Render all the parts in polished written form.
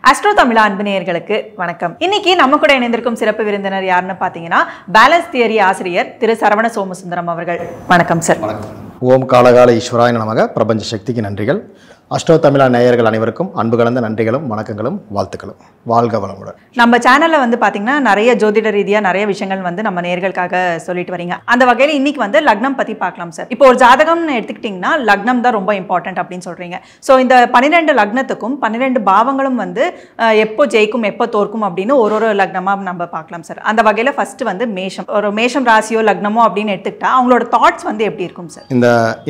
Astro தமிழா அன்பு நேயர்களுக்கு வணக்கம். இன்னைக்கு நம்ம கூட இணைந்திருக்கும் சிறப்பு விருந்தினர் யாருன்னு பார்த்தீங்கன்னா பேலன்ஸ் தியரி ஆசிரியர் திரு சரவண சோமசுந்தரம் அவர்கள். வணக்கம் சார். வணக்கம். ஓம் காலகால ஈஸ்வராய நமக. பிரபஞ்ச சக்திக்கு நன்றிகள். அஸ்ட்ரோ தமிழா நேயர்கள் அனைவருக்கும் அன்பு கலந்த நன்றிகளும் வணக்கங்களும் வாழ்த்துக்களும். வாழ்க வளமுடன். நம்ம சேனல்ல பார்த்தீங்கன்னா நிறைய ஜோதிட ரீதியா நிறைய விஷயங்கள் நம்ம நேயர்களுக்காக சொல்லிட்டு வரீங்க. அந்த வகையில் இன்னைக்கு லக்னம் பத்தி பார்க்கலாம் சார். இப்போ ஒரு ஜாதகம்னு எடுத்துக்கிட்டிங்கன்னா லக்னம் தான் ரொம்ப இம்பார்ட்டன்ட் அப்படின்னு சொல்றீங்க. ஸோ இந்த 12 லக்னத்துக்கும் 12 பாவங்களும் எப்போ ஜெயிக்கும் எப்போ தோற்கும் அப்படின்னு ஒரு லக்னமா நம்ம பார்க்கலாம் சார். அந்த வகையில் ஃபர்ஸ்ட் மேஷம், ஒரு மேஷம் ராசியோ லக்னமோ அப்படின்னு எடுத்துக்கிட்டா அவங்களோட தாட்ஸ் எப்படி இருக்கும் சார்?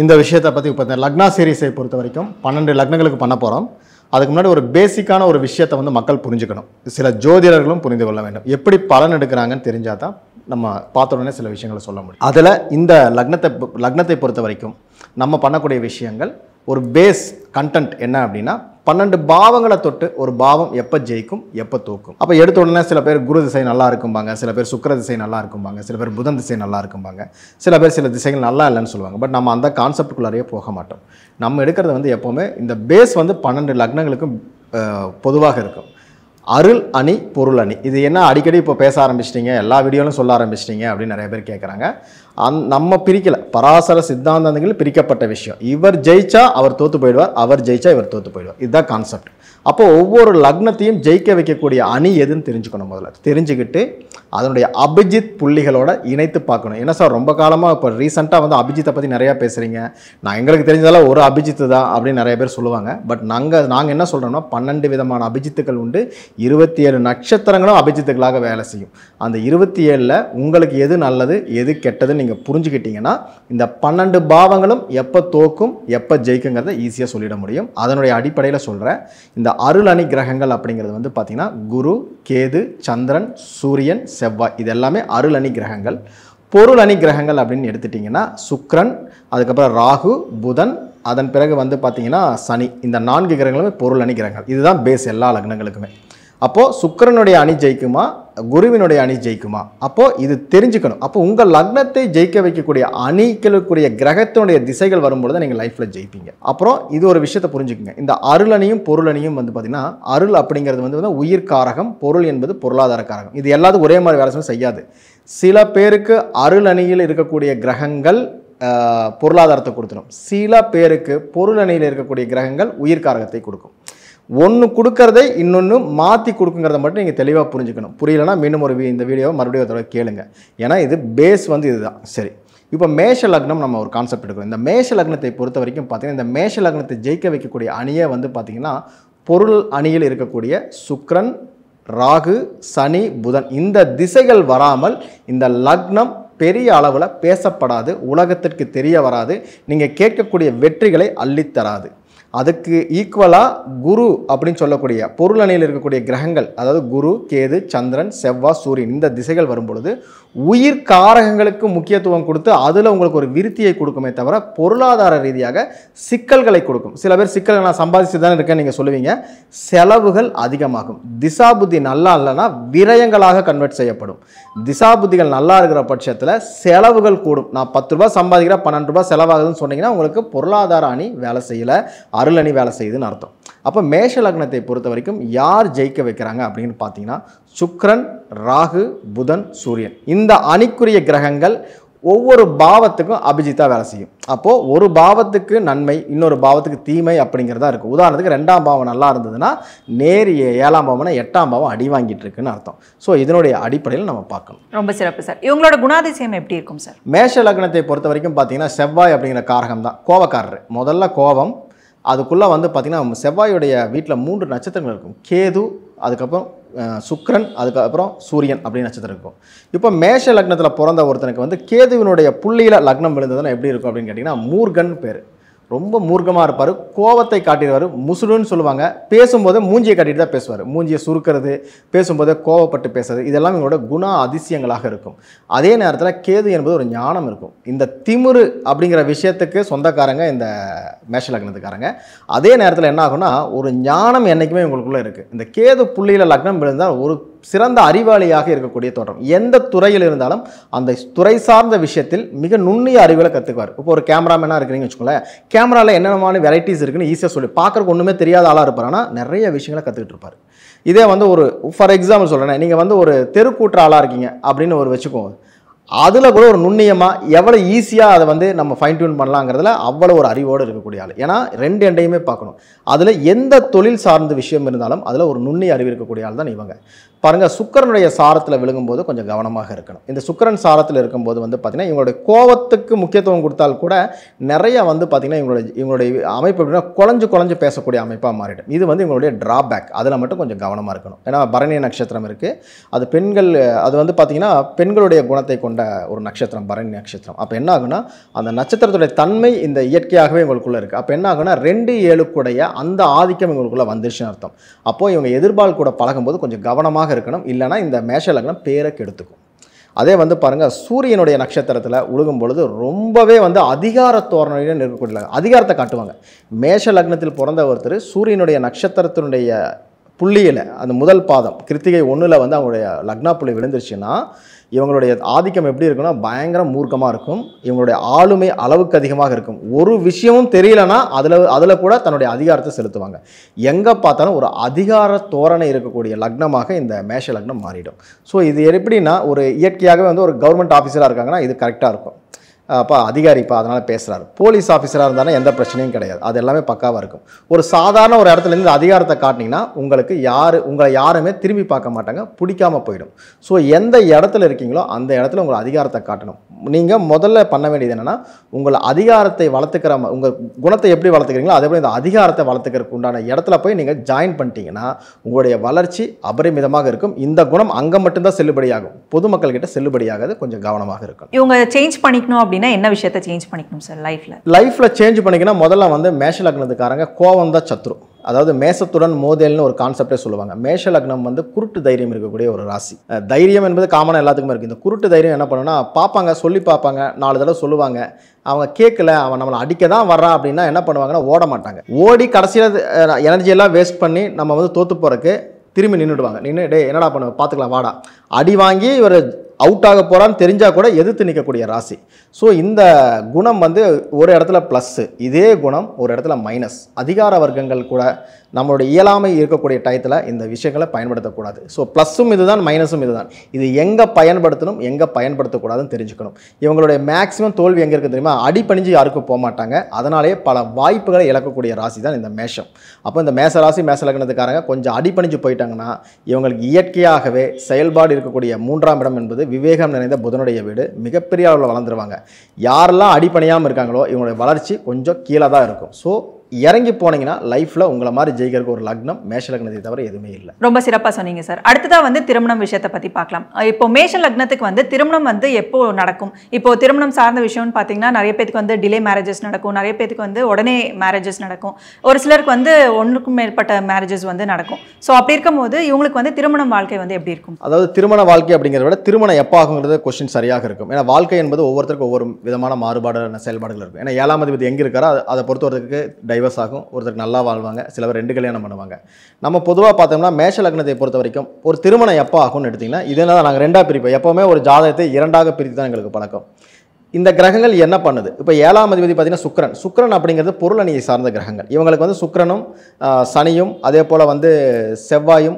இந்த விஷயத்தை பற்றி இப்போ லக்னா சீரீஸை பொறுத்த வரைக்கும் 12 லக்னங்களுக்கு பண்ண போகிறோம். அதுக்கு முன்னாடி ஒரு பேசிக்கான ஒரு விஷயத்தை மக்கள் புரிஞ்சுக்கணும். சில ஜோதிடர்களும் புரிந்து கொள்ள வேண்டும். எப்படி பலன் எடுக்கிறாங்கன்னு தெரிஞ்சால் தான் நம்ம பார்த்த உடனே சில விஷயங்களை சொல்ல முடியும். அதில் இந்த லக்னத்தை பொறுத்த வரைக்கும் நம்ம பண்ணக்கூடிய விஷயங்கள் ஒரு பேஸ் கண்டென்ட் என்ன அப்படின்னா 12 பாவங்களை தொட்டு ஒரு பாவம் எப்போ ஜெயிக்கும் எப்போ தோக்கும். அப்போ எடுத்த உடனே சில பேர் குரு திசை நல்லா இருக்கும்பாங்க, சில பேர் சுக்கிர திசை நல்லா இருக்கும்பாங்க, சில பேர் புதன் திசை நல்லா இருக்கும்பாங்க, சில பேர் சில திசைகள் நல்லா இல்லைன்னு சொல்லுவாங்க. பட் நம்ம அந்த கான்செப்டுக்குள்ளாரையே போக மாட்டோம். நம்ம எடுக்கிறது எப்போவுமே இந்த பேஸ் 12 லக்னங்களுக்கும் பொதுவாக இருக்கும். அருள் அணி பொருள் அணி, இது என்ன அடிக்கடி இப்போ பேச ஆரம்பிச்சிட்டிங்க, எல்லா வீடியோலும் சொல்ல ஆரம்பிச்சிட்டிங்க அப்படின்னு நிறைய பேர் கேட்குறாங்க. நம்ம பிரிக்கலை. பராசர சித்தாந்தங்கள் பிரிக்கப்பட்ட விஷயம். இவர் ஜெயிச்சா அவர் தோற்று போயிடுவார், அவர் ஜெயிச்சா இவர் தோற்று போயிடுவார். இதுதான் கான்செப்ட். அப்போ ஒவ்வொரு லக்னத்தையும் ஜெயிக்க வைக்கக்கூடிய அணி எதுன்னு தெரிஞ்சுக்கணும். முதல்ல தெரிஞ்சுக்கிட்டு அதனுடைய அபிஜித் புள்ளிகளோட இணைத்து பார்க்கணும். என்ன சார் ரொம்ப காலமாக இப்போ ரீசெண்டாக அபிஜித்தை பற்றி நிறையா பேசுகிறீங்க, நான் எங்களுக்கு தெரிஞ்சதால ஒரு அபிஜித்து தான் அப்படின்னு நிறைய பேர் சொல்லுவாங்க. பட் நாங்கள் என்ன சொல்கிறோம்னா 12 விதமான அபிஜித்துக்கள் உண்டு. 27 நட்சத்திரங்களும் அபிஜித்துக்களாக வேலை செய்யும். அந்த 27ல் உங்களுக்கு எது நல்லது எது கெட்டதுன்னு நீங்கள் புரிஞ்சுக்கிட்டீங்கன்னா இந்த 12 பாவங்களும் எப்போ தோக்கும் எப்போ ஜெயிக்குங்கிறத ஈஸியாக சொல்லிட முடியும். அதனுடைய அடிப்படையில் சொல்கிறேன். இந்த அருள் அணி கிரகங்கள் அப்படிங்கிறது பார்த்தீங்கன்னா குரு, கேது, சந்திரன், சூரியன், செவ்வாய், இது எல்லாமே அருள் அணி கிரகங்கள். பொருள் அணி கிரகங்கள் அப்படின்னு எடுத்துட்டிங்கன்னா சுக்கிரன், அதுக்கப்புறம் ராகு, புதன், அதன் பிறகு பார்த்தீங்கன்னா சனி. இந்த 4 கிரகங்களுமே பொருள் அணி கிரகங்கள். இதுதான் பேஸ் எல்லா லக்னங்களுக்குமே. அப்போது சுக்கிரனுடைய அணி ஜெயிக்குமா, குருவினுடைய அணி ஜெயிக்குமா? அப்போது இது தெரிஞ்சுக்கணும். அப்போ உங்கள் லக்னத்தை ஜெயிக்க வைக்கக்கூடிய அணிகளுக்குரிய கிரகத்தினுடைய திசைகள் வரும்பொழுது நீங்கள் லைஃப்பில் ஜெயிப்பீங்க. அப்புறம் இது ஒரு விஷயத்தை புரிஞ்சுக்குங்க. இந்த அருள் அணியும் பொருள் அணியும் பார்த்தீங்கன்னா அருள் அப்படிங்கிறது உயிர் காரகம், பொருள் என்பது பொருளாதார காரகம். இது எல்லாத்துக்கும் ஒரே மாதிரி வேலை செய்யாது. சில பேருக்கு அருள் அணியில் இருக்கக்கூடிய கிரகங்கள் பொருளாதாரத்தை கொடுத்துடும். சில பேருக்கு பொருள் அணியில் இருக்கக்கூடிய கிரகங்கள் உயிர் காரகத்தை கொடுக்கும். ஒன்று கொடுக்கறதை இன்னொன்று மாற்றி கொடுக்குங்கிறத மட்டும் நீங்கள் தெளிவாக புரிஞ்சுக்கணும். புரியலன்னா மீண்டும் இந்த வீடியோவை மறுபடியும் அதோட கேளுங்க. ஏன்னா இது பேஸ் இதுதான். சரி, இப்போ மேஷ லக்னம் நம்ம ஒரு கான்செப்ட் எடுக்கிறோம். இந்த மேஷ லக்னத்தை பொறுத்த வரைக்கும் பார்த்தீங்கன்னா இந்த மேஷ லக்னத்தை ஜெயிக்க வைக்கக்கூடிய அணியை பார்த்தீங்கன்னா பொருள் அணியில் இருக்கக்கூடிய சுக்கிரன், ராகு, சனி, புதன், இந்த திசைகள் வராமல் இந்த லக்னம் பெரிய அளவில் பேசப்படாது, உலகத்திற்கு தெரிய வராது, நீங்கள் கேட்கக்கூடிய வெற்றிகளை அள்ளித்தராது. அதுக்கு ஈக்குவலாக குரு அப்படின்னு சொல்லக்கூடிய பொருள் அணியில் இருக்கக்கூடிய கிரகங்கள், அதாவது குரு, கேது, சந்திரன், செவ்வாய், சூரியன், இந்த திசைகள் வரும்பொழுது உயிர் காரகங்களுக்கு முக்கியத்துவம் கொடுத்து அதில் உங்களுக்கு ஒரு விருத்தியை கொடுக்குமே தவிர பொருளாதார ரீதியாக சிக்கல்களை கொடுக்கும். சில பேர் சிக்கல்கள் நான் சம்பாதிச்சு தானே இருக்கேன் நீங்கள் சொல்லுவீங்க. செலவுகள் அதிகமாகும். திசாபுத்தி நல்லா இல்லைன்னா விரயங்களாக கன்வெர்ட் செய்யப்படும். திசாபுத்திகள் நல்லா இருக்கிற பட்சத்தில் செலவுகள் கூடும். நான் 10 ரூபாய் சம்பாதிக்கிறேன், 12 ரூபாய் செலவாகுதுன்னு சொன்னீங்கன்னா உங்களுக்கு பொருளாதார அணி வேலை செய்யலை, அருள் அணி வேலை செய்யுதுன்னு அர்த்தம். அப்போ மேஷ லக்னத்தை பொறுத்த வரைக்கும் யார் ஜெயிக்க வைக்கிறாங்க அப்படின்னு பார்த்தீங்கன்னா சுக்கிரன், ராகு, புதன், சூரியன், இந்த அணிக்குரிய கிரகங்கள் ஒவ்வொரு பாவத்துக்கும் அபிஜித்தா வேலை செய்யும். அப்போது ஒரு பாவத்துக்கு நன்மை, இன்னொரு பாவத்துக்கு தீமை அப்படிங்கிறதா இருக்குது. உதாரணத்துக்கு 2ஆம் பாவம் நல்லா இருந்ததுன்னா நேர் 7ஆம் பாவம்னா 8ஆம் பாவம் அடி வாங்கிட்டு இருக்குன்னு அர்த்தம். ஸோ இதனுடைய அடிப்படையில் நம்ம பார்க்கணும். ரொம்ப சிறப்பு சார். இவங்களோட குணாதிசயம் எப்படி இருக்கும் சார்? மேஷ லக்னத்தை பொறுத்த வரைக்கும் பார்த்தீங்கன்னா செவ்வாய் அப்படிங்கிற காரகம் தான் கோபக்காரர். முதல்ல கோபம், அதுக்குள்ளே பார்த்தீங்கன்னா செவ்வாயுடைய வீட்டில் 3 நட்சத்திரங்கள் இருக்கும். கேது, அதுக்கப்புறம் சுக்கிரன், அதுக்கப்புறம் சூரியன் அப்படின்னு நட்சத்திரம் இருக்கும். இப்போ மேஷ லக்னத்தில் பிறந்த ஒருத்தனுக்கு கேதுவினுடைய புள்ளியில் லக்னம் விழுந்ததுன்னா எப்படி இருக்கும் அப்படின்னு கேட்டிங்கன்னா மூர்கன் பேர். ரொம்ப மூர்க்கமாக இருப்பார், கோவத்தை காட்டிடுவார், முசுடுன்னு சொல்லுவாங்க. பேசும்போது மூஞ்சியை காட்டிட்டு தான் பேசுவார். மூஞ்சியை சுருக்கிறது, பேசும்போதே கோவப்பட்டு பேசுறது, இதெல்லாம் இவங்களோட குண அதிசயங்களாக இருக்கும். அதே நேரத்தில் கேது என்பது ஒரு ஞானம் இருக்கும். இந்த திமிரு அப்படிங்கிற விஷயத்துக்கு சொந்தக்காரங்க இந்த மேஷ லக்னத்துக்காரங்க. அதே நேரத்தில் என்ன ஆகும்னா ஒரு ஞானம் என்றைக்குமே இவங்களுக்குள்ளே இருக்குது. இந்த கேது புள்ளியில் லக்னம் விழுந்தால் ஒரு சிறந்த அறிவாளியாக இருக்கக்கூடிய தோற்றம். எந்த துறையில் இருந்தாலும் அந்த துறை சார்ந்த விஷயத்தில் மிக நுண்ணிய அறிவுகளை கற்றுக்குவார். இப்போ ஒரு கேமராமேனாக இருக்கிறீங்கன்னு வச்சுக்கோங்களேன், கேமராவில் என்னென்ன வெரைட்டிஸ் இருக்குன்னு ஈஸியாக சொல்லி பார்க்குறக்கு ஒன்றுமே தெரியாத ஆளாக இருப்பார், ஆனால் நிறைய விஷயங்களை கற்றுக்கிட்டு இருப்பார். இதே வந்து ஒரு ஃபார் எக்ஸாம்பிள் சொல்கிறேன், நீங்கள் வந்து ஒரு தெருக்கூட்டுற ஆளாக இருக்கீங்க அப்படின்னு ஒரு வச்சுக்கோங்க, அதில் கூட ஒரு நுண்ணியமாக எவ்வளோ ஈஸியாக அதை வந்து நம்ம ஃபைன் டியூன் பண்ணலாங்கிறதுல அவ்வளோ ஒரு அறிவோடு இருக்கக்கூடிய ஆள். ஏன்னா ரெண்டு எண்டையுமே பார்க்கணும். அதில் எந்த தொழில் சார்ந்த விஷயம் இருந்தாலும் அதில் ஒரு நுண்ணிய அறிவு இருக்கக்கூடிய ஆள் தான் இவங்க. பாருங்கள், சுக்கிரனுடைய சாரத்தில் விழுங்கும்போது கொஞ்சம் கவனமாக இருக்கணும். இந்த சுக்கிரன் சாரத்தில் இருக்கும்போது வந்து பார்த்திங்கன்னா இவங்களுடைய கோபத்துக்கு முக்கியத்துவம் கொடுத்தால் கூட நிறைய வந்து பார்த்திங்கன்னா இவங்களுடைய அமைப்பு எப்படின்னா குழஞ்சு பேசக்கூடிய அமைப்பாக மாறிடும். இது வந்து இவங்களுடைய ட்ராபேக். அதில் மட்டும் கொஞ்சம் கவனமாக இருக்கணும். ஏன்னா பரணி நட்சத்திரம் இருக்குது, அது பெண்கள், அது வந்து பார்த்திங்கன்னா பெண்களுடைய குணத்தை கொண்ட ஒரு நட்சத்திரம் பரணி நட்சத்திரம். அப்போ என்ன ஆகுனா அந்த நட்சத்திரத்துடைய தன்மை இந்த இயற்கையாகவே இவங்களுக்குள்ளே இருக்குது. அப்போ என்ன ஆகுனா 2-7 அந்த ஆதிக்கம் இவங்களுக்குள்ளே வந்துருச்சுன்னு அர்த்தம். அப்போது இவங்க எதிர்பால் கூட பழகும்போது கொஞ்சம் கவனமாக இருக்கணும், இல்லைனா இந்த மேஷ லக்னம் பேரை கெடுத்துக்கும். அதே வந்து பாருங்கள், சூரியனுடைய நட்சத்திரத்தில் உழுகும் பொழுது ரொம்பவே வந்து அதிகார தோரணையில் இருக்கக்கூடிய அதிகாரத்தை காட்டுவாங்க. மேஷ லக்னத்தில் பிறந்த ஒருத்தர் சூரியனுடைய நட்சத்திரத்தினுடைய புள்ளியில் அந்த முதல் பாதம் கிருத்திகை 1 வந்து அவங்களுடைய லக்னா புள்ளி விழுந்துருச்சுன்னா இவங்களுடைய ஆதிக்கம் எப்படி இருக்குன்னா பயங்கர மூர்க்கமாக இருக்கும். இவங்களுடைய ஆளுமை அளவுக்கு அதிகமாக இருக்கும். ஒரு விஷயமும் தெரியலனா அதில் கூட தன்னுடைய அதிகாரத்தை செலுத்துவாங்க. எங்கே பார்த்தாலும் ஒரு அதிகார தோரணை இருக்கக்கூடிய லக்னமாக இந்த மேஷ லக்னம் மாறிடும். ஸோ இது எப்படின்னா ஒரு இயற்கையாகவே வந்து ஒரு கவர்மெண்ட் ஆஃபீஸராக இருக்காங்கன்னா இது கரெக்டாக இருக்கும். அப்போ அதிகாரிப்பா அதனால் பேசுகிறாரு. போலீஸ் ஆஃபீஸராக இருந்தாலும் எந்த பிரச்சனையும் கிடையாது, அது எல்லாமே பக்காவாக இருக்கும். ஒரு சாதாரண ஒரு இடத்துலேருந்து அதிகாரத்தை காட்டினீங்கன்னா உங்களை யாருமே திரும்பி பார்க்க மாட்டாங்க, பிடிக்காமல் போயிடும். ஸோ எந்த இடத்துல இருக்கீங்களோ அந்த இடத்துல உங்களை அதிகாரத்தை காட்டணும். நீங்கள் முதல்ல பண்ண வேண்டியது என்னென்னா உங்களை அதிகாரத்தை வளர்த்துக்கிற உங்கள் குணத்தை எப்படி வளர்த்துக்கிறீங்களோ அதே போல் இந்த அதிகாரத்தை வளர்த்துக்கிறதுக்கு உண்டான இடத்துல போய் நீங்கள் ஜாயின் பண்ணிட்டீங்கன்னா உங்களுடைய வளர்ச்சி அபரிமிதமாக இருக்கும். இந்த குணம் அங்கே மட்டும்தான் செல்லுபடியாகும், பொதுமக்கள்கிட்ட செல்லுபடியாகாது. கொஞ்சம் கவனமாக இருக்கும். இவங்க சேஞ்ச் பண்ணிக்கணும் அப்படின்னா என்ன விஷயத்தை சேஞ்ச் பண்ணிக்கணும் சார் லைஃப்ல சேஞ்ச் பண்ணிக்கணும்? முதல்ல வந்து மேஷ லக்னத்துக்காரங்க கோவம் தான் சத்ரு. அதாவது மேசத்துடன் மோதல்னு ஒரு கான்செப்டே சொல்லுவாங்க. மேஷ லக்னம் வந்து குருட்டு தைரியம் இருக்கக்கூடிய ஒரு ராசி. தைரியம் என்பது காமனாக எல்லாத்துக்குமே இருக்குது. இந்த குருட்டு தைரியம் என்ன பண்ணுன்னா பார்ப்பாங்க, சொல்லி பார்ப்பாங்க, 4 தடவை சொல்லுவாங்க, அவங்க கேட்கல, அவன் நம்மளை அடிக்க தான் வர்றான் அப்படின்னா என்ன பண்ணுவாங்கன்னா ஓட மாட்டாங்க. ஓடி கடைசியில் எனர்ஜியெல்லாம் வேஸ்ட் பண்ணி நம்ம வந்து தோற்று போகிறக்கு திரும்பி நின்றுடுவாங்க. டே என்னடா பண்ணுவேன் பார்த்துக்கலாம் வாடா, அடி வாங்கி இவர் அவுட் ஆக போகிறான்னு தெரிஞ்சால் கூட எதிர்த்து நிற்கக்கூடிய ராசி. ஸோ இந்த குணம் வந்து ஒரு இடத்துல ப்ளஸ்ஸு, இதே குணம் ஒரு இடத்துல மைனஸ். அதிகார வர்க்கங்கள் கூட நம்மளுடைய இயலாமை இருக்கக்கூடிய டயத்தில் இந்த விஷயங்களை பயன்படுத்தக்கூடாது. ஸோ ப்ளஸ்ஸும் இதுதான், மைனஸும் இதுதான். இது எங்கே பயன்படுத்தணும் எங்கே பயன்படுத்தக்கூடாதுன்னு தெரிஞ்சுக்கணும். இவங்களுடைய மேக்ஸிமம் தோல்வி எங்கே இருக்குது தெரியுமா? அடிப்பணிஞ்சு யாருக்கும் போக மாட்டாங்க. அதனாலேயே பல வாய்ப்புகளை இழக்கக்கூடிய ராசி தான் இந்த மேஷம். அப்போ இந்த மேஷ ராசி மேஷ லக்னத்துக்காரங்க கொஞ்சம் அடிப்பணிஞ்சு போயிட்டாங்கன்னா இவங்களுக்கு இயற்கையாகவே செயல்பாடு இருக்கக்கூடிய 3ஆம் இடம் என்பது விவேகம் நிறைந்த புதனுடைய வீடு. மிகப்பெரிய அளவில் வளர்ந்துருவாங்க. யாரெல்லாம் அடிப்பணியாமல் இருக்காங்களோ இவங்களுடைய வளர்ச்சி கொஞ்சம் கீழே தான் இருக்கும். ஸோ இறங்கி போனீங்கன்னா லைஃப்பில் உங்களை மாதிரி ஜெயிக்கிறதுக்கு ஒரு லக்னம் மேஷ லக்னத்தை தவிர எதுவுமே இல்லை. ரொம்ப சிறப்பாக சொன்னீங்க சார். அடுத்ததாக வந்து திருமணம் விஷயத்தை பற்றி பார்க்கலாம். இப்போ மேஷ லக்னத்துக்கு வந்து திருமணம் வந்து எப்போ நடக்கும்? இப்போ திருமணம் சார்ந்த விஷயம்னு பார்த்தீங்கன்னா நிறைய பேருக்கு வந்து டிலே மேரேஜஸ் நடக்கும், நிறைய பேருக்கு வந்து உடனே மேரேஜஸ் நடக்கும், ஒரு சிலருக்கு வந்து 1க்கும் மேற்பட்ட மேரேஜஸ் வந்து நடக்கும். ஸோ அப்படி இருக்கும்போது இவங்களுக்கு வந்து திருமணம் வாழ்க்கை வந்து எப்படி இருக்கும்? அதாவது திருமண வாழ்க்கை அப்படிங்கிறத விட திருமணம் எப்போ ஆகுங்கிறது கொஸ்டின் சரியாக இருக்கும். ஏன்னா வாழ்க்கை என்பது ஒவ்வொருத்தருக்கும் ஒவ்வொரு விதமான மாறுபாடான செயல்பாடுகள் இருக்கும். ஏன்னா 7ஆம் அதிபதி எங்கே இருக்காரோ அதை பொறுத்தவரைக்கு டைவர்ஸ் ஆகும், ஒருத்தருக்கு நல்லா வாழ்வாங்க, சில பேர் 2 கல்யாணம் பண்ணுவாங்க. நம்ம பொதுவாக பார்த்தோம்னா மேஷ லக்னத்தை பொறுத்த வரைக்கும் ஒரு திருமணம் எப்போ ஆகும்னு எடுத்திங்கன்னா இதனால் நாங்கள் 2ஆக பிரிப்போம். எப்போவுமே ஒரு ஜாதகத்தை 2ஆக பிரித்து தான் எங்களுக்கு பழக்கம். இந்த கிரகங்கள் என்ன பண்ணுது? இப்போ 7ஆம் அதிபதி பார்த்தீங்கன்னா சுக்கிரன் அப்படிங்கிறது பொருளணியை சார்ந்த கிரகங்கள். இவங்களுக்கு வந்து சுக்கிரனும் சனியும் அதே போல் வந்து செவ்வாயும்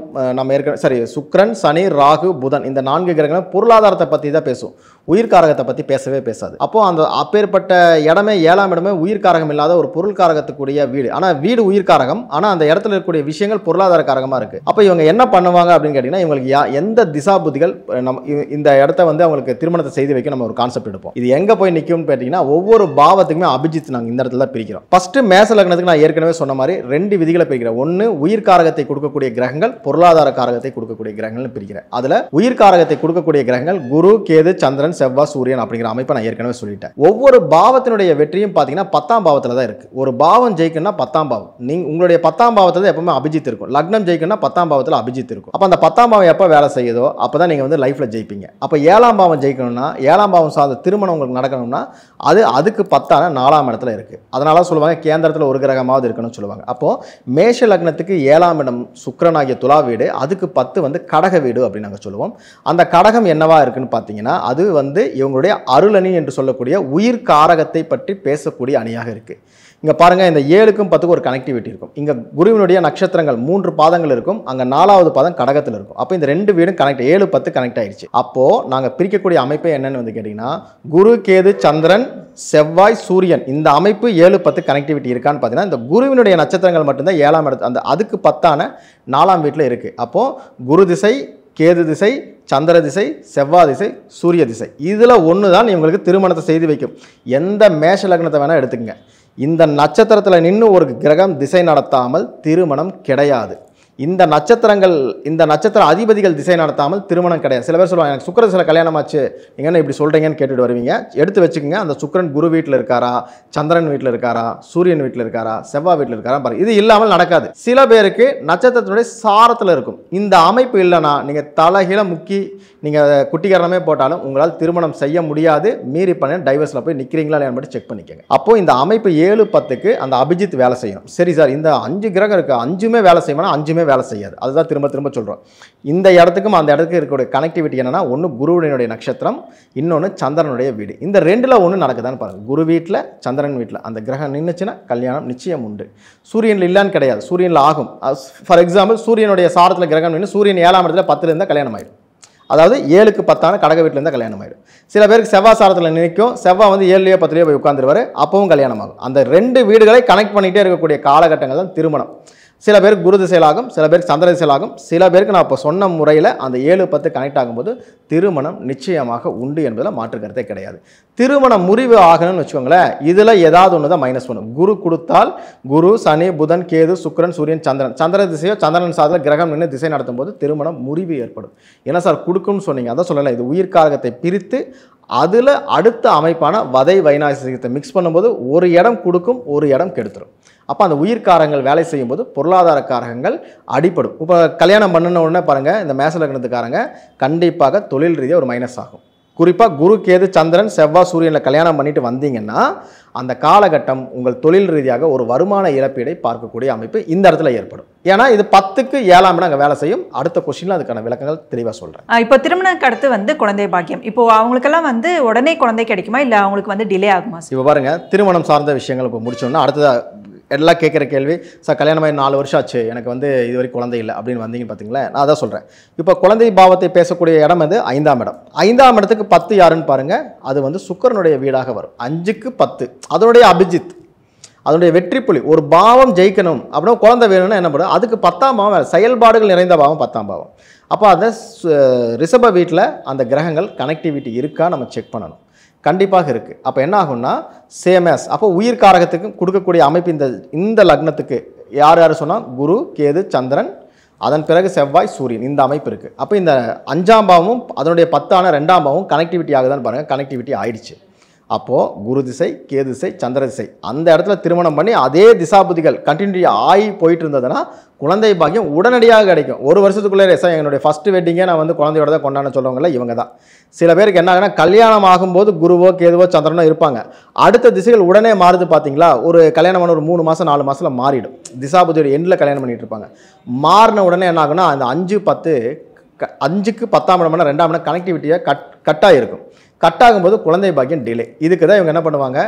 சுக்கிரன் சனி ராகு புதன் இந்த 4 கிரகங்களும் பொருளாதாரத்தை பற்றி தான் பேசும், உயிர்காரகத்தை பற்றி பேசவே பேசாது. அப்போது அந்த அப்பேற்பட்ட இடமே 7ஆம் இடமே உயிர்காரகம் இல்லாத ஒரு பொருள்காரகத்துக்குரிய வீடு. ஆனால் வீடு உயிர்காரகம், ஆனால் அந்த இடத்துல இருக்கக்கூடிய விஷயங்கள் பொருளாதார காரகமாக இருக்குது. அப்போ இவங்க என்ன பண்ணுவாங்க அப்படின்னு கேட்டிங்கன்னா இவங்களுக்கு எந்த திசா புத்திகள் இந்த இடத்த வந்து அவங்களுக்கு திருமணத்தை செய்து வைக்க நம்ம ஒரு கான்செப்ட் எடுப்போம். இது எங்கே போய் நிற்கும்னு பார்த்தீங்கன்னா ஒவ்வொரு பாவத்துக்குமே அபிஜித் நாங்கள் இந்த இடத்துல பிரிக்கிறோம். ஃபர்ஸ்ட் மேஷ லக்னத்துக்கு நான் ஏற்கனவே சொன்ன மாதிரி 2 விதிகளை பிரிக்கிறேன். ஒன்று உயிர்காரகத்தை கொடுக்கக்கூடிய கிரகங்கள், பொருளாதார காரகத்தை கொடுக்கக்கூடிய கிரகங்கள் பிரிக்கிறேன். அதில் உயிர்காரகத்தை கொடுக்கக்கூடிய கிரகங்கள் குரு கேது சந்திரன் செவ்வாய் சூரியன் அப்படிங்கிற அமைப்பை நான் ஏற்கனவே சொல்லிட்டேன். ஒவ்வொரு பாவத்தினுடைய வெற்றியும் பார்த்தீங்கன்னா 10ஆம் பாவத்தில் தான் இருக்குது. ஒரு பாவம் ஜெயிக்கணும்னா 10ஆம் பாவம், உங்களுடைய 10ஆம் பாவத்தில் எப்பவுமே அபிஜித் இருக்கும். லக்னம் ஜெயிக்கணும்னா 10ஆம் பாவத்தில் அபிஜித் இருக்கும். அப்போ அந்த 10ஆம் பாவம் எப்போ வேலை செய்யுதோ அப்போ தான் நீங்கள் வந்து லைஃப்பில் ஜெயிப்பீங்க. அப்போ 7ஆம் பாவம் ஜெயிக்கணும்னா 7ஆம் பாவம் சார்ந்த திருமணம் உங்களுக்கு நடக்கணும்னா அதுக்கு 10ஆன 4ஆம் இடத்துல இருக்குது. அதனால சொல்லுவாங்க கேந்திரத்தில் ஒரு கிரகமாவது இருக்கணும்னு சொல்லுவாங்க. அப்போது மேஷ லக்னத்துக்கு 7ஆம் இடம் சுக்கிரனாகிய துலா வீடு, அதுக்கு 10 வந்து கடக வீடு அப்படின்னு நாங்கள் சொல்லுவோம். அந்த கடகம் என்னவா இருக்குன்னு பார்த்தீங்கன்னா அது வந்து இவங்களுடைய அருளணி என்று சொல்லக்கூடிய உயிர் காரகத்தை பற்றி பேசக்கூடிய அணியாக இருக்குது. இங்கே பாருங்கள், இந்த 7க்கும் 10க்கும் ஒரு கனெக்டிவிட்டி இருக்கும். இங்கே குருவினுடைய நட்சத்திரங்கள் 3 பாதங்கள் இருக்கும், அங்கே 4வது பாதம் கடகத்தில் இருக்கும். அப்போ இந்த 2 வீடும் கனெக்ட் 7 10 கனெக்ட் ஆயிடுச்சு. அப்போது நாங்கள் பிரிக்கக்கூடிய அமைப்பை என்னன்னு வந்து கேட்டிங்கன்னா குரு கேது சந்திரன் செவ்வாய் சூரியன் இந்த அமைப்பு 7 10 கனெக்டிவிட்டி இருக்கான்னு பார்த்தீங்கன்னா இந்த குருவினுடைய நட்சத்திரங்கள் மட்டும்தான் 7ஆம் இடத்து அதுக்கு 10ஆன 4ஆம் வீட்டில் இருக்குது. அப்போது குரு திசை, கேது திசை, சந்திர திசை, செவ்வாய் திசை, சூரிய திசை, இதில் ஒன்று தான் இவங்களுக்கு திருமணத்தை செய்து வைக்கும். எந்த மேஷ லக்னத்தை வேணால் எடுத்துக்கங்க, இந்த நட்சத்திரத்தில் நின்று ஒரு கிரகம் திசை நடத்தாமல் திருமணம் கிடையாது. இந்த நட்சத்திர அதிபதிகள் திசை நடத்தாமல் திருமணம் கிடையாது. சில பேர் சொல்லுவாங்க எனக்கு சுக்கிர திசையில் கல்யாணம் ஆச்சு, நீங்கள் என்ன இப்படி சொல்கிறீங்கன்னு கேட்டுட்டு வருவீங்க. எடுத்து வச்சுக்கோங்க, அந்த சுக்கிரன் குரு வீட்டில் இருக்காரா, சந்திரன் வீட்டில் இருக்காரா, சூரியன் வீட்டில் இருக்காரா, செவ்வாய் வீட்டில் இருக்காரா பாருங்க. இது இல்லாமல் நடக்காது. சில பேருக்கு நட்சத்திரத்தினுடைய சாரத்தில் இருக்கும். இந்த அமைப்பு இல்லைன்னா நீங்கள் தலைகீழ முக்கி நீங்கள் குட்டிகரணமே போட்டாலும் உங்களால் திருமணம் செய்ய முடியாது. மீறி பண்ண டைவர்ஸில் போய் நிற்கிறீங்களா இல்லையா மட்டும் செக் பண்ணிக்கோங்க. அப்போது இந்த அமைப்பு 7 10க்கு அந்த அபிஜித் வேலை செய்யணும். சரி சார், இந்த 5 கிரகம் இருக்குது, 5மே வேலை செய்யணும்னா 5மே வேலை செய்யாது. அதுதான் திரும்ப திரும்ப சொல்கிறோம். இந்த இடத்துக்கும் அந்த இடத்துக்கு இருக்கக்கூடிய கனெக்டிவிட்டி என்னன்னா ஒன்று குருவினுடைய நட்சத்திரம், இன்னொன்று சந்திரனுடைய வீடு. இந்த 2ல் ஒன்று நடக்குதான்னு பாருங்கள். குரு வீட்டில் சந்திரன் வீட்டில் அந்த கிரகம் நின்றுச்சுன்னா கல்யாணம் நிச்சயம் உண்டு. சூரியனில் இல்லைன்னு கிடையாது, சூரியனில் ஆகும். ஃபார் எக்ஸாம்பிள் சூரியனுடைய சாரத்தில் கிரகம் நின்று சூரியன் 7ஆம் இடத்துல 10ல் இருந்தால் கல்யாணம் ஆகிடும். அதாவது 7க்கு 10ஆன கடக வீட்டில் இருந்தால் கல்யாணம் ஆகிடும். சில பேருக்கு செவ்வாய் சாரத்தில் நிற்கும், செவ்வாய் வந்து 7லயோ 10லயோ போய் உட்காந்துருவார், அப்பவும் கல்யாணம் ஆகும். அந்த 2 வீடுகளை கனெக்ட் பண்ணிகிட்டே இருக்கக்கூடிய காலகட்டங்கள் தான் திருமணம். சில பேருக்கு குரு திசையிலாகும், சில பேருக்கு சந்திர திசையிலாகும், சில பேருக்கு நான் இப்போ சொன்ன முறையில் அந்த 7 10 கனெக்ட் ஆகும்போது திருமணம் நிச்சயமாக உண்டு என்பதில் மாற்று கருத்தே கிடையாது. திருமணம் முறிவு ஆகணும்னு வச்சுக்கோங்களேன், இதில் ஏதாவது ஒன்று தான் மைனஸ் பண்ணும். குரு கொடுத்தால் குரு, சனி, புதன், கேது, சுக்கிரன், சூரியன், சந்திர திசையோ சந்திரன் சாதத்தில் கிரகம் நின்று திசை நடத்தும் போது திருமணம் முறிவு ஏற்படும். என்ன சார் கொடுக்கும்னு சொன்னீங்க, அதான் சொல்லலை. இது உயிர்காரகத்தை பிரித்து அதில் அடுத்த அமைப்பான வதை வைநாசிகத்தை மிக்ஸ் பண்ணும்போது ஒரு இடம் கொடுக்கும், ஒரு இடம் கெடுத்துரும். அப்போ அந்த உயிர்காரங்கள் வேலை செய்யும்போது பொருளாதார காரகங்கள் அடிப்படும். இப்போ கல்யாணம் பண்ணின உடனே பாருங்கள், இந்த மேச லக்னத்துக்காரங்க கண்டிப்பாக தொழில் ரீதியாக ஒரு மைனஸ் ஆகும். குறிப்பாக குரு கேது சந்திரன் செவ்வாய் சூரியனில் கல்யாணம் பண்ணிட்டு வந்தீங்கன்னா அந்த காலகட்டம் உங்கள் தொழில் ரீதியாக ஒரு வருமான இழப்பீடை பார்க்கக்கூடிய அமைப்பு இந்த இடத்துல ஏற்படும். ஏன்னா இது 10க்கு 7ஆம் இடம் அங்கே வேலை செய்யும். அடுத்த கொஸ்டினில் அதுக்கான விளக்கங்கள் தெளிவாக சொல்கிறேன். இப்போ திருமணத்துக்கு அடுத்து வந்து குழந்தை பாக்கியம், இப்போ அவங்களுக்கெல்லாம் வந்து உடனே குழந்தை கிடைக்குமா இல்லை அவங்களுக்கு வந்து டிலே ஆகுமா? இப்போ பாருங்கள், திருமணம் சார்ந்த விஷயங்கள் இப்போ முடிச்சோன்னா அடுத்ததாக எல்லாம் கேட்குற கேள்வி, சார் கல்யாணம் ஆகி 4 வருஷம் ஆச்சு, எனக்கு வந்து இது வரைக்கும் குழந்தை இல்லை அப்படின்னு வந்தீங்கன்னு பார்த்தீங்களா, நான் அதான் சொல்கிறேன். இப்போ குழந்தை பாவத்தை பேசக்கூடிய இடம் வந்து 5ஆம் இடம். 5ஆம் இடத்துக்கு 10 யாருன்னு பாருங்கள், அது வந்து சுக்கிரனுடைய வீடாக வரும். 5க்கு 10 அதனுடைய அபிஜித், அதனுடைய வெற்றி புள்ளி. ஒரு பாவம் ஜெயிக்கணும் அப்படின்னா குழந்தை வேணும்னா என்ன பண்ணும், அதுக்கு 10ஆம் பாவம் செயல்பாடுகள் நிறைந்த பாவம் 10ஆம் பாவம். அப்போ அந்த ரிஷப வீட்டில் அந்த கிரகங்கள் கனெக்டிவிட்டி இருக்கா நம்ம செக் பண்ணணும். கண்டிப்பாக இருக்குது. அப்போ என்ன ஆகும்னா சேமஸ், அப்போ உயிர் காரகத்துக்கு கொடுக்கக்கூடிய அமைப்பு இந்த லக்னத்துக்கு யார் யார் சொன்னால் குரு கேது சந்திரன், அதன் பிறகு செவ்வாய் சூரியன், இந்த அமைப்பு இருக்குது. அப்போ இந்த 5ஆம் பாவமும் அதனுடைய 10ஆன 2ஆம் பாவமும் கனெக்டிவிட்டி ஆகுதான்னு பாருங்கள். கனெக்டிவிட்டி ஆயிடுச்சு. அப்போது குரு திசை, கேது திசை, சந்திர திசை அந்த இடத்துல திருமணம் பண்ணி அதே திசாபுதிகள் கண்டினியூ ஆகி போயிட்டு இருந்ததுன்னா குழந்தை பாக்கியம் உடனடியாக கிடைக்கும். ஒரு வருஷத்துக்குள்ளே சார் என்னுடைய ஃபஸ்ட்டு வெட்டிங்கே நான் வந்து குழந்தையோட தான் கொண்டாட சொல்லுவாங்கல்ல, இவங்க தான். சில பேருக்கு என்ன ஆகுனா கல்யாணம் ஆகும்போது குருவோ கேதுவோ சந்திரனோ இருப்பாங்க, அடுத்த திசைகள் உடனே மாறுது. பார்த்தீங்களா, ஒரு கல்யாணம் பண்ண ஒரு 3 மாதம் 4 மாதத்தில் மாறிடும். திசாபுதியோட எண்டில் கல்யாணம் பண்ணிட்டு இருப்பாங்க. மாறின உடனே என்ன ஆகுனா அந்த 5 10 5க்கு 10ஆம் இடம்னா 2ஆம் இடம் கனெக்டிவிட்டியாக கட்டாக இருக்கும். கட்டாகும்போது குழந்தை பாக்கியம் டிலே. இதுக்கு தான் இவங்க என்ன பண்ணுவாங்க,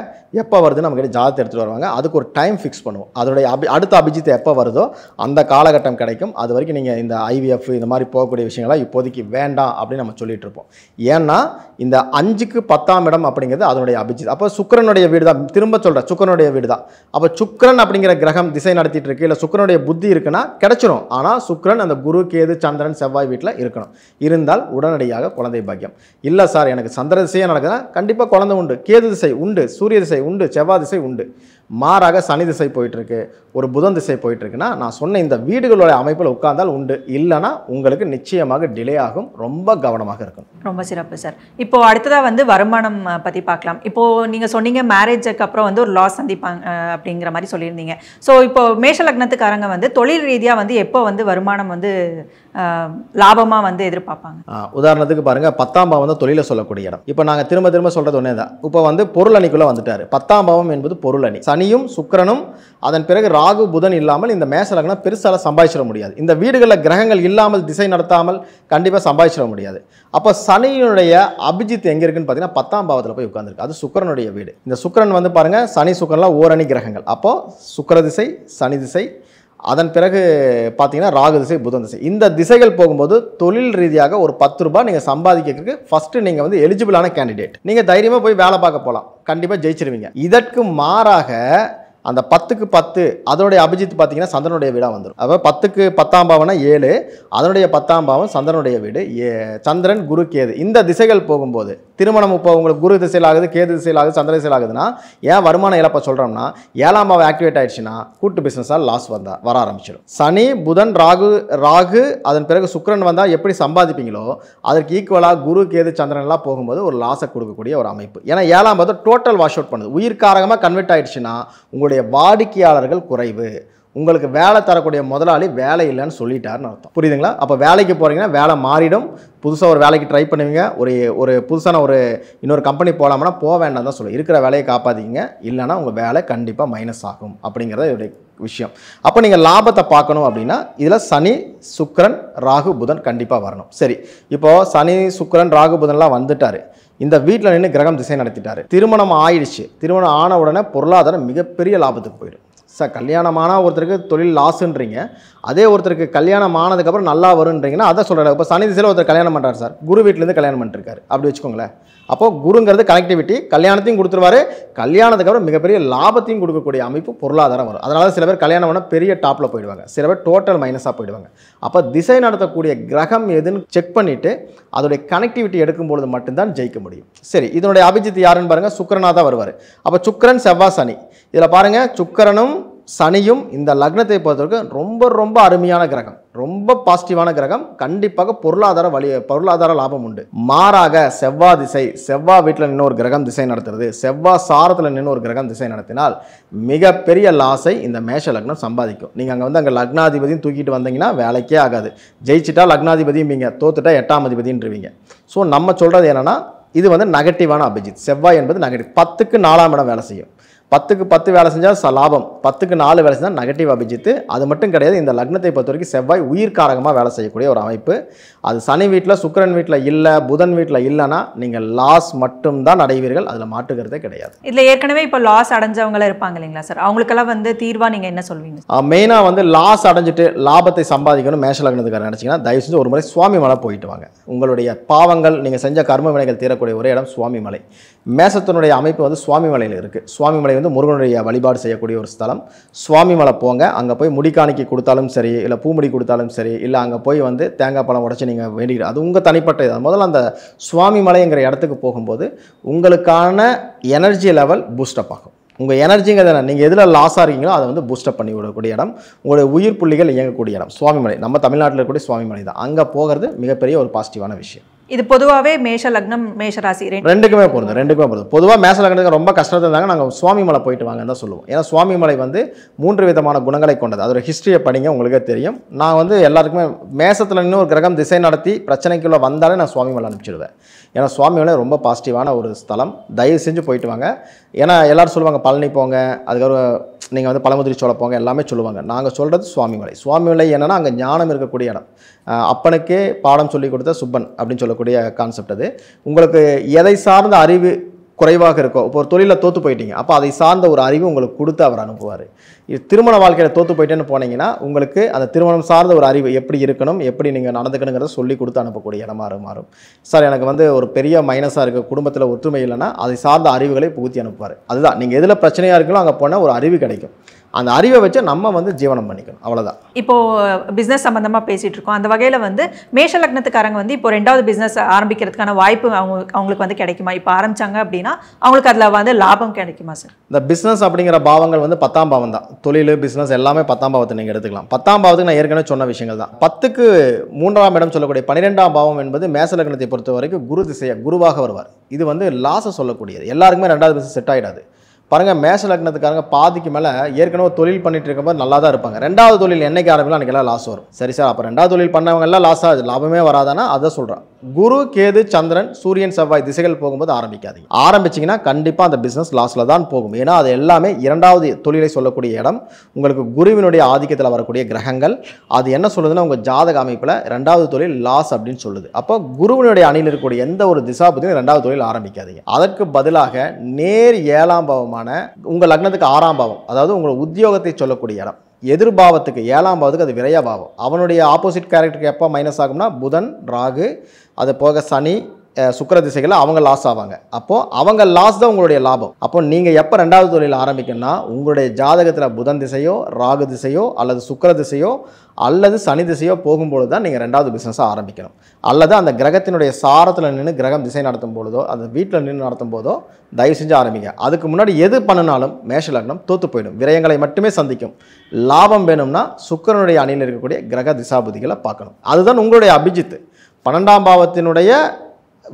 எப்போ வருதுன்னு நம்மகிட்ட ஜாதகத்தை எடுத்துகிட்டு வருவாங்க. அதுக்கு ஒரு டைம் ஃபிக்ஸ் பண்ணுவோம். அதோடைய அடுத்த அபிஜித்தை எப்போ வருதோ அந்த காலகட்டம் கிடைக்கும். அது வரைக்கும் நீங்கள் இந்த ஐவிஎஃப் இந்த மாதிரி போகக்கூடிய விஷயங்கள்லாம் இப்போதைக்கு வேண்டாம் அப்படின்னு நம்ம சொல்லிட்டு இருப்போம். ஏன்னா இந்த 5க்கு 10ஆம் இடம் அப்படிங்கிறது அதனுடைய அபிஜித். அப்போ சுக்கிரனுடைய வீடு தான், திரும்ப சொல்கிறேன் சுக்கிரனுடைய வீடு தான். அப்போ சுக்கிரன் அப்படிங்கிற கிரகம் திசை நடத்திட்டு இருக்கு, இல்லை சுக்கிரனுடைய புத்தி இருக்குன்னா கிடைச்சிரும். ஆனால் சுக்கிரன் அந்த குரு கேது சந்திரன் செவ்வாய் வீட்டில் இருக்கணும். இருந்தால் உடனடியாக குழந்தை பாக்கியம். இல்லை சார் எனக்கு சந்திர திசையாக நடக்குதுன்னா கண்டிப்பாக குழந்தை உண்டு, கேது திசை உண்டு, சூரிய திசை உண்டு, செவ்வாய் திசை உண்டு. மாறாக சனி திசை போயிட்டுருக்கு, ஒரு புதன் திசை போயிட்டுருக்குன்னா நான் சொன்ன இந்த வீடுகளோட அமைப்பில் உட்கார்ந்தால் உண்டு, இல்லைனா உங்களுக்கு நிச்சயமாக டிலே ஆகும். ரொம்ப கவனமாக இருக்கணும். ரொம்ப சிறப்பு சார். இப்போ அடுத்ததாக வந்து வருமானம் பற்றி பார்க்கலாம். இப்போது நீங்கள் சொன்னீங்க மேரேஜுக்கு அப்புறம் வந்து ஒரு லாஸ் சந்திப்பாங்க அப்படிங்கிற மாதிரி சொல்லியிருந்தீங்க. ஸோ இப்போ மேஷ லக்னத்துக்காரங்க வந்து தொழில் ரீதியாக வந்து எப்போ வந்து வருமானம் வந்து லாபமாக வந்து எதிர்பார்ப்பாங்க? உதாரணத்துக்கு பாருங்கள், 10ஆம் பாவம் வந்து தொழிலை சொல்லக்கூடிய இடம். இப்போ நாங்கள் திரும்ப திரும்ப சொல்கிறது ஒன்றே தான். இப்போ வந்து பொருள் அணிக்குள்ளே வந்துட்டார். 10ஆம் பாவம் என்பது பொருள் அணி. சனியும் சுக்கிரனும் அதன் பிறகு ராகு புதன் இல்லாமல் இந்த மேஷ லக்னம் பெருசால சம்பாதிச்சிட முடியாது. இந்த வீடுகளில் கிரகங்கள் இல்லாமல் திசை நடத்தாமல் கண்டிப்பாக சம்பாதிச்சிட முடியாது. அப்போ சனியினுடைய அபிஜித் எங்கே இருக்குன்னு பார்த்தீங்கன்னா 10ஆம் பாவத்தில் போய் உட்காந்துருக்கு. அது சுக்கிரனுடைய வீடு. இந்த சுக்கிரன் வந்து பாருங்கள், சனி சுக்கிரன்லாம் ஓரணி கிரகங்கள். அப்போது சுக்கிர திசை, சனி திசை, அதன் பிறகு பார்த்தீங்கன்னா ராகு திசை, புதன் திசை. இந்த திசைகள் போகும்போது தொழில் ரீதியாக ஒரு 10 ரூபாய் நீங்கள் சம்பாதிக்கிறதுக்கு ஃபஸ்ட்டு நீங்கள் வந்து எலிஜிபிளான கேண்டிடேட். நீங்கள் தைரியமாக போய் வேலை பார்க்க போகலாம், கண்டிப்பாக ஜெயிச்சிருவீங்க. இதற்கு மாறாக அந்த 10க்கு 10 அதனுடைய அபிஜித் பார்த்தீங்கன்னா சந்திரனுடைய வீடாக வந்துடும். அப்போ 10க்கு 10ஆம் பாவம்னா 7, அதனுடைய 10ஆம் பாவம் சந்திரனுடைய வீடு. சந்திரன் குரு கேது இந்த திசைகள் போகும்போது திருமணம் இப்போ உங்களுக்கு குரு திசையில் ஆகுது, கேது திசையில் ஆகுது, சந்திர திசையில் ஆகுதுன்னா ஏன் வருமான இழப்பை சொல்கிறோம்னா 7ஆம் பாவம் ஆக்டிவேட் ஆயிடுச்சுன்னா கூட்டு பிஸ்னஸால் லாஸ் வர ஆரம்பிச்சிடும். சனி புதன் ராகு அதன் பிறகு சுக்கிரன் வந்தால் எப்படி சம்பாதிப்பீங்களோ அதற்கு ஈக்குவலாக குரு கேது சந்திரன்லாம் போகும்போது ஒரு லாஸை கொடுக்கக்கூடிய ஒரு அமைப்பு. ஏன்னா 7ஆம் பாவம் டோட்டல் வாஷ் அவுட் பண்ணுது. உயிர்காரகமாக கன்வெர்ட் ஆயிடுச்சுன்னா உங்களுடைய வாடிக்கையாளர்கள் குறைவு, உங்களுக்கு வேலை தரக்கூடிய முதலாளி வேலை இல்லைன்னு சொல்லிட்டாருன்னு அர்த்தம். புரியுதுங்களா? அப்போ வேலைக்கு போகிறீங்கன்னா வேலை மாறிடும். புதுசாக ஒரு வேலைக்கு ட்ரை பண்ணுவீங்க. ஒரு புதுசான இன்னொரு கம்பெனி போகலாம்னா போக வேண்டாம் தான் சொல்லுவோம். இருக்கிற வேலையை காப்பாற்றிக்கிங்க, இல்லைனா உங்கள் வேலை கண்டிப்பாக மைனஸ் ஆகும் அப்படிங்கிறத என்னுடைய விஷயம். அப்போ நீங்கள் லாபத்தை பார்க்கணும் அப்படின்னா இதில் சனி சுக்கிரன் ராகு புதன் கண்டிப்பாக வரணும். சரி, இப்போது சனி சுக்கிரன் ராகு புதன்லாம் வந்துட்டார். இந்த வீட்டில் நின்று கிரகம் திசை நடத்திட்டார். திருமணம் ஆயிடுச்சு. திருமணம் ஆன உடனே பொருளாதாரம் மிகப்பெரிய லாபத்துக்கு போயிடும். சார், கல்யாணமான ஒருத்தருக்கு தொழில் லாஸுன்றீங்க, அதே ஒருத்தருக்கு கல்யாணம் ஆனதுக்கப்புறம் நல்லா வருன்றீங்கன்னா அதை சொல்கிறாரு. இப்போ சனி திசையில் ஒருத்தர் கல்யாணம் பண்ணுறாரு சார், குரு வீட்டிலேருந்து கல்யாணம் பண்ணிருக்காரு அப்படி வச்சுக்கோங்களேன். அப்போது குருங்கிறது கனெக்டிவிட்டி, கல்யாணத்தையும் கொடுத்துருவாரு, கல்யாணத்துக்கப்புறம் மிகப்பெரிய லாபத்தையும் கொடுக்கக்கூடிய அமைப்பு பொருளாதாரம் வரும். அதனால சில பேர் கல்யாணம் பண்ணால் பெரிய டாப்பில் போயிடுவாங்க, சில பேர் டோட்டல் மைனஸாக போயிடுவாங்க. அப்போ திசை நடத்தக்கூடிய கிரகம் எதுன்னு செக் பண்ணிவிட்டு அதோடைய கனெக்டிவிட்டி எடுக்கும்பொழுது மட்டும்தான் ஜெயிக்க முடியும். சரி, இதனுடைய அபிஜித் யாருன்னு பாருங்கள், சுக்கிரனாக தான் வருவார். அப்போ சுக்கிரன் செவ்வாய் சனி, இதில் பாருங்கள் சுக்கிரனும் சனியும் இந்த லக்னத்தை பொறுத்தவரைக்கும் ரொம்ப ரொம்ப அருமையான கிரகம், ரொம்ப பாசிட்டிவான கிரகம். கண்டிப்பாக பொருளாதார லாபம் உண்டு. மாறாக செவ்வாய் திசை, செவ்வாய் வீட்டில் நின்று ஒரு கிரகம் திசை நடத்துறது, செவ்வாய் சாரத்தில் நின்று ஒரு கிரகம் திசை நடத்தினால் மிகப்பெரிய லாஸை இந்த மேஷ லக்னம் சம்பாதிக்கும். நீங்கள் அங்கே லக்னாதிபதியும் தூக்கிட்டு வந்தீங்கன்னா வேலைக்கே ஆகாது. ஜெயிச்சிட்டா லக்னாதிபதியும் நீங்கள் தோத்துட்டா 8ஆம் அதிபதின்றீங்க. ஸோ நம்ம சொல்கிறது என்னென்னா இது வந்து நெகட்டிவான அபிஜித். செவ்வாய் என்பது நெகட்டிவ். 10க்கு 4ஆம் இடம் வேலை செய்யும். 10க்கு 10 வேலை செஞ்சால் லாபம், 10க்கு 4 வேலை செஞ்சால் நெகட்டிவ் அபிஜித்து. அது மட்டும் கிடையாது, இந்த லக்னத்தை பொறுத்த வரைக்கும் செவ்வாய் உயிர்காரகமாக வேலை செய்யக்கூடிய ஒரு அமைப்பு. அது சனி வீட்டில் சுக்கிரன் வீட்டில் இல்லை, புதன் வீட்டில் இல்லைன்னா நீங்கள் லாஸ் மட்டும்தான் அடைவீர்கள், அதில் மாற்றுக்கிறதே கிடையாது. இதில் ஏற்கனவே இப்போ லாஸ் அடைஞ்சவங்களாம் இருப்பாங்க இல்லைங்களா சார், அவங்களுக்கெல்லாம் வந்து தீர்வாக நீங்கள் என்ன சொல்வீங்க? மெயினாக வந்து லாஸ் அடைஞ்சிட்டு லாபத்தை சம்பாதிக்கணும் மேஷ லக்னத்துக்காரர் நினச்சிங்கன்னா தயவு செஞ்சு ஒரு முறை சுவாமி மலை போயிட்டு வாங்க. உங்களுடைய பாவங்கள் நீங்கள் செஞ்ச கர்ம வினைகள் தீரக்கூடிய ஒரே இடம் சுவாமி மலை. மேசத்தினுடைய அமைப்பு வந்து சுவாமி மலையில் இருக்குது. சுவாமி மலை வந்து முருகனுடைய வழிபாடு செய்யக்கூடிய ஒரு ஸ்தலம். சுவாமி மலை போங்க, அங்கே போய் முடிக்காணிக்கை கொடுத்தாலும் சரி, இல்லை பூமுடி கொடுத்தாலும் சரி, இல்லை அங்கே போய் வந்து தேங்காய் பழம் உடச்சி நீங்கள் வேண்டிக்கிட்டு, அது உங்கள் தனிப்பட்ட இது. முதல்ல அந்த சுவாமி மலைங்கிற இடத்துக்கு போகும்போது உங்களுக்கான எனர்ஜி லெவல் பூஸ்டப் ஆகும். உங்கள் எனர்ஜிங்கிறத நீங்கள் எதில் லாஸாக இருக்கீங்களோ அதை வந்து பூஸ்டப் பண்ணி விடக்கூடிய இடம், உங்களுடைய உயிர் புள்ளிகள் இயங்கக்கூடிய இடம் சுவாமி மலை. நம்ம தமிழ்நாட்டில் இருக்கக்கூடிய சுவாமி மலை தான். அங்கே போகிறது மிகப்பெரிய ஒரு பாசிட்டிவான விஷயம். இது பொதுவாகவே மேஷ லக்னம் மேஷ ராசி ரெண்டுக்குமே பொருந்தும். பொதுவாக மேஷ லக்னத்துக்கு ரொம்ப கஷ்டத்தில் இருந்தாங்க, நாங்கள் சுவாமி மலை போயிட்டு வாங்கன்னு தான் சொல்லுவோம். ஏன்னா சுவாமி மலை வந்து 3 விதமான குணங்களை கொண்டது. அதோட ஹிஸ்ட்ரியை படிங்க, உங்களுக்கே தெரியும். நான் வந்து எல்லாருக்குமே மேசத்தில் இன்னும் ஒரு கிரகம் திசை நடத்தி பிரச்சனைக்குள்ளே வந்தாலே நான் சுவாமி மலை அனுப்பிச்சிடுவேன். ஏன்னா சுவாமி மலை ரொம்ப பாசிட்டிவான ஒரு ஸ்தலம். தயவு செஞ்சு போயிட்டு வாங்க. ஏன்னா எல்லோரும் சொல்லுவாங்க பழனி போங்க, அதுக்கப்புறம் நீங்கள் வந்து பழமுதிரி சோலை போங்க, எல்லாமே சொல்லுவாங்க. நாங்கள் சொல்கிறது சுவாமி மலை. சுவாமி மலை என்னென்னா அங்கே ஞானம் இருக்கக்கூடிய இடம். அப்பனுக்கே பாடம் சொல்லி கொடுத்த சுப்பன் அப்படின்னு சொல்லக்கூடிய கான்செப்ட் அது. உங்களுக்கு எதை சார்ந்த அறிவு குறைவாக இருக்கோ, இப்போ ஒரு தொழிலில் தோற்று போயிட்டீங்க, அப்போ அதை சார்ந்த ஒரு அறிவு உங்களுக்கு கொடுத்து அவர் அனுப்புவார். இது திருமண வாழ்க்கையில் தோற்று போயிட்டேன்னு போனீங்கன்னா உங்களுக்கு அந்த திருமணம் சார்ந்த ஒரு அறிவு எப்படி இருக்கணும், எப்படி நீங்கள் நடந்துக்கணுங்கிறத சொல்லி கொடுத்து அனுப்பக்கூடிய இடமா மாறும். சார், எனக்கு வந்து ஒரு பெரிய மைனஸாக இருக்குது, குடும்பத்தில் ஒற்றுமை இல்லைன்னா அதை சார்ந்த அறிவுகளை புகுத்தி அனுப்புவார். அதுதான் நீங்கள் எதில் பிரச்சனையாக இருக்கீங்களோ அங்கே போனால் ஒரு அறிவு கிடைக்கும். அந்த அறிவை வச்சு நம்ம வந்து ஜீவனம் பண்ணிக்கணும், அவ்வளோதான். இப்போ பிஸ்னஸ் சம்பந்தமா பேசிட்டு இருக்கோம். அந்த வகையில வந்து மேஷ லக்னத்துக்காரங்க வந்து இப்போ 2வது பிஸ்னஸ் ஆரம்பிக்கிறதுக்கான வாய்ப்பு அவங்களுக்கு வந்து கிடைக்குமா? இப்போ ஆரம்பிச்சாங்க அப்படின்னா அவங்களுக்கு அதில் வந்து லாபம் கிடைக்குமா சார்? இந்த பிஸ்னஸ் அப்படிங்கிற பாவங்கள் வந்து 10ஆம் பாவம் தான். தொழில், பிஸ்னஸ் எல்லாமே 10ஆம் பாவத்தை நீங்கள் எடுத்துக்கலாம். 10ஆம் பாவத்துக்கு நான் ஏற்கனவே சொன்ன விஷயங்கள் தான். 10க்கு 3ஆம் இடம் சொல்லக்கூடிய 12ஆம் பாவம் என்பது மேஷ லக்னத்தை பொறுத்த வரைக்கும் குரு திசையை குருவாக வருவார். இது வந்து லாஸை சொல்லக்கூடியது. எல்லாருக்குமே 2வது பிஸ்னஸ் செட் ஆகிடாது. பாருங்கள், மேஷ லக்னத்துக்காரங்க பாதிக்கு மேலே ஏற்கனவே தொழில் பண்ணிட்டு இருக்கும்போது நல்லா தான் இருப்பாங்க. 2வது தொழில் என்னைக்கு ஆரம்பிக்கலாம் அன்றைக்கி எல்லாம் லாஸ் வரும். சரி சார், அப்போ 2வது தொழில் பண்ணவங்க எல்லாம் லாஸ் ஆகுது, லாபமே வராதானா? அதை சொல்கிறேன். குரு, கேது, சந்திரன், சூரியன், செவ்வாய் திசைகள் போகும்போது ஆரம்பிக்காதீங்க. ஆரம்பிச்சிங்கன்னா கண்டிப்பாக அந்த பிஸ்னஸ் லாஸில் தான் போகும். ஏன்னா அது எல்லாமே 2வது தொழிலை சொல்லக்கூடிய இடம். உங்களுக்கு குருவினுடைய ஆதிக்கத்தில் வரக்கூடிய கிரகங்கள். அது என்ன சொல்லுதுன்னா உங்கள் ஜாதக அமைப்பில் 2வது தொழில் லாஸ் அப்படின்னு சொல்லுது. அப்போ குருவினுடைய அணியில் இருக்கக்கூடிய எந்த ஒரு திசாபதியும் 2வது தொழில் ஆரம்பிக்காதீங்க. அதற்கு பதிலாக நேர் 7ஆம் பாவம் உங்கள் லக்னத்துக்கு 6ஆம் பாவம், அதாவது உங்கள் உத்தியோகத்தை சொல்லக்கூடிய இடம். எதிர்பாவத்துக்கு 7ஆம் பாவத்துக்கு அது விரைய பாவம். அவனுடைய ஆப்போசிட் கேரக்டருக்கு எப்போ மைனஸ் ஆகும்னா புதன், ராகு, அது போக சனி, சுக்கிர திசைகளில் அவங்க லாஸ் ஆவாங்க. அப்போது அவங்க லாஸ் தான் உங்களுடைய லாபம். அப்போ நீங்கள் எப்போ 2வது தொழில் ஆரம்பிக்கணும்னா உங்களுடைய ஜாதகத்தில் புதன் திசையோ, ராகு திசையோ, அல்லது சுக்கிர திசையோ, அல்லது சனி திசையோ போகும்பொழுது தான் நீங்கள் 2வது பிஸ்னஸை ஆரம்பிக்கணும். அல்லது அந்த கிரகத்தினுடைய சாரத்தில் நின்று கிரகம் திசை நடத்தும் பொழுதோ, அந்த வீட்டில் நின்று நடத்தும் போதோ தயவு செஞ்சு ஆரம்பிங்க. அதுக்கு முன்னாடி எது பண்ணினாலும் மேஷ லக்னம் தோற்று போயிடும், விரயங்களை மட்டுமே சந்திக்கும். லாபம் வேணும்னா சுக்கிரனுடைய அணியில் இருக்கக்கூடிய கிரக திசாபுதிகளை பார்க்கணும். அதுதான் உங்களுடைய அபிஜித். 12ஆம் பாவத்தினுடைய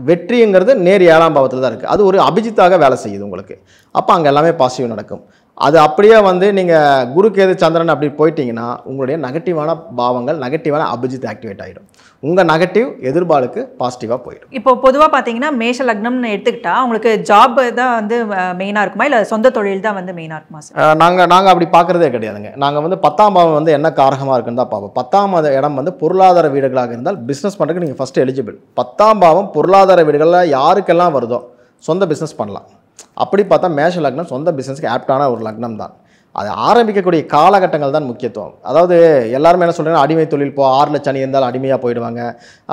வெற்றிங்கிறது நேர் 7ஆம் பாவத்தில் தான் இருக்குது. அது ஒரு அபிஜித்தாக வேலை செய்யுது உங்களுக்கு. அப்போ அங்கே எல்லாமே பாசிட்டிவ் நடக்கும். அது அப்படியே வந்து நீங்கள் குரு, கேது, சந்திரன் அப்படி போயிட்டீங்கன்னா உங்களுடைய நெகட்டிவான பாவங்கள், நெகட்டிவான அபிஜித் ஆக்டிவேட் ஆகிடும். உங்கள் நெகட்டிவ் எதிர்பாலுக்கு பாசிட்டிவாக போயிடும். இப்போ பொதுவாக பார்த்தீங்கன்னா மேஷ லக்னம்னு எடுத்துக்கிட்டா உங்களுக்கு ஜாப் தான் வந்து மெயினாக இருக்குமா, இல்லை சொந்த தொழில் தான் வந்து மெயினாக இருக்குமா சார்? நாங்கள் அப்படி பார்க்குறதே கிடையாதுங்க. நாங்கள் வந்து 10ஆம் பாவம் வந்து என்ன காரகமாக இருக்குன்னு தான் பார்ப்போம். 10ஆம் இடம் வந்து பொருளாதார வீடுகளாக இருந்தால் பிஸ்னஸ் பண்ணுறதுக்கு நீங்கள் ஃபஸ்ட்டு எலிஜிபிள். 10ஆம் பாவம் பொருளாதார வீடுகளில் யாருக்கெல்லாம் வருதோ சொந்த பிஸ்னஸ் பண்ணலாம். அப்படி பார்த்தா மேஷ லக்னம் சொந்த பிஸ்னஸ்க்கு ஆப்டான ஒரு லக்னம் தான். அது ஆரம்பிக்கக்கூடிய காலகட்டங்கள் தான் முக்கியத்துவம். அதாவது எல்லாருமே என்ன சொல்கிறாங்கன்னா அடிமை தொழில், இப்போ 6 லட்சம் இருந்தால் அடிமையாக போயிடுவாங்க.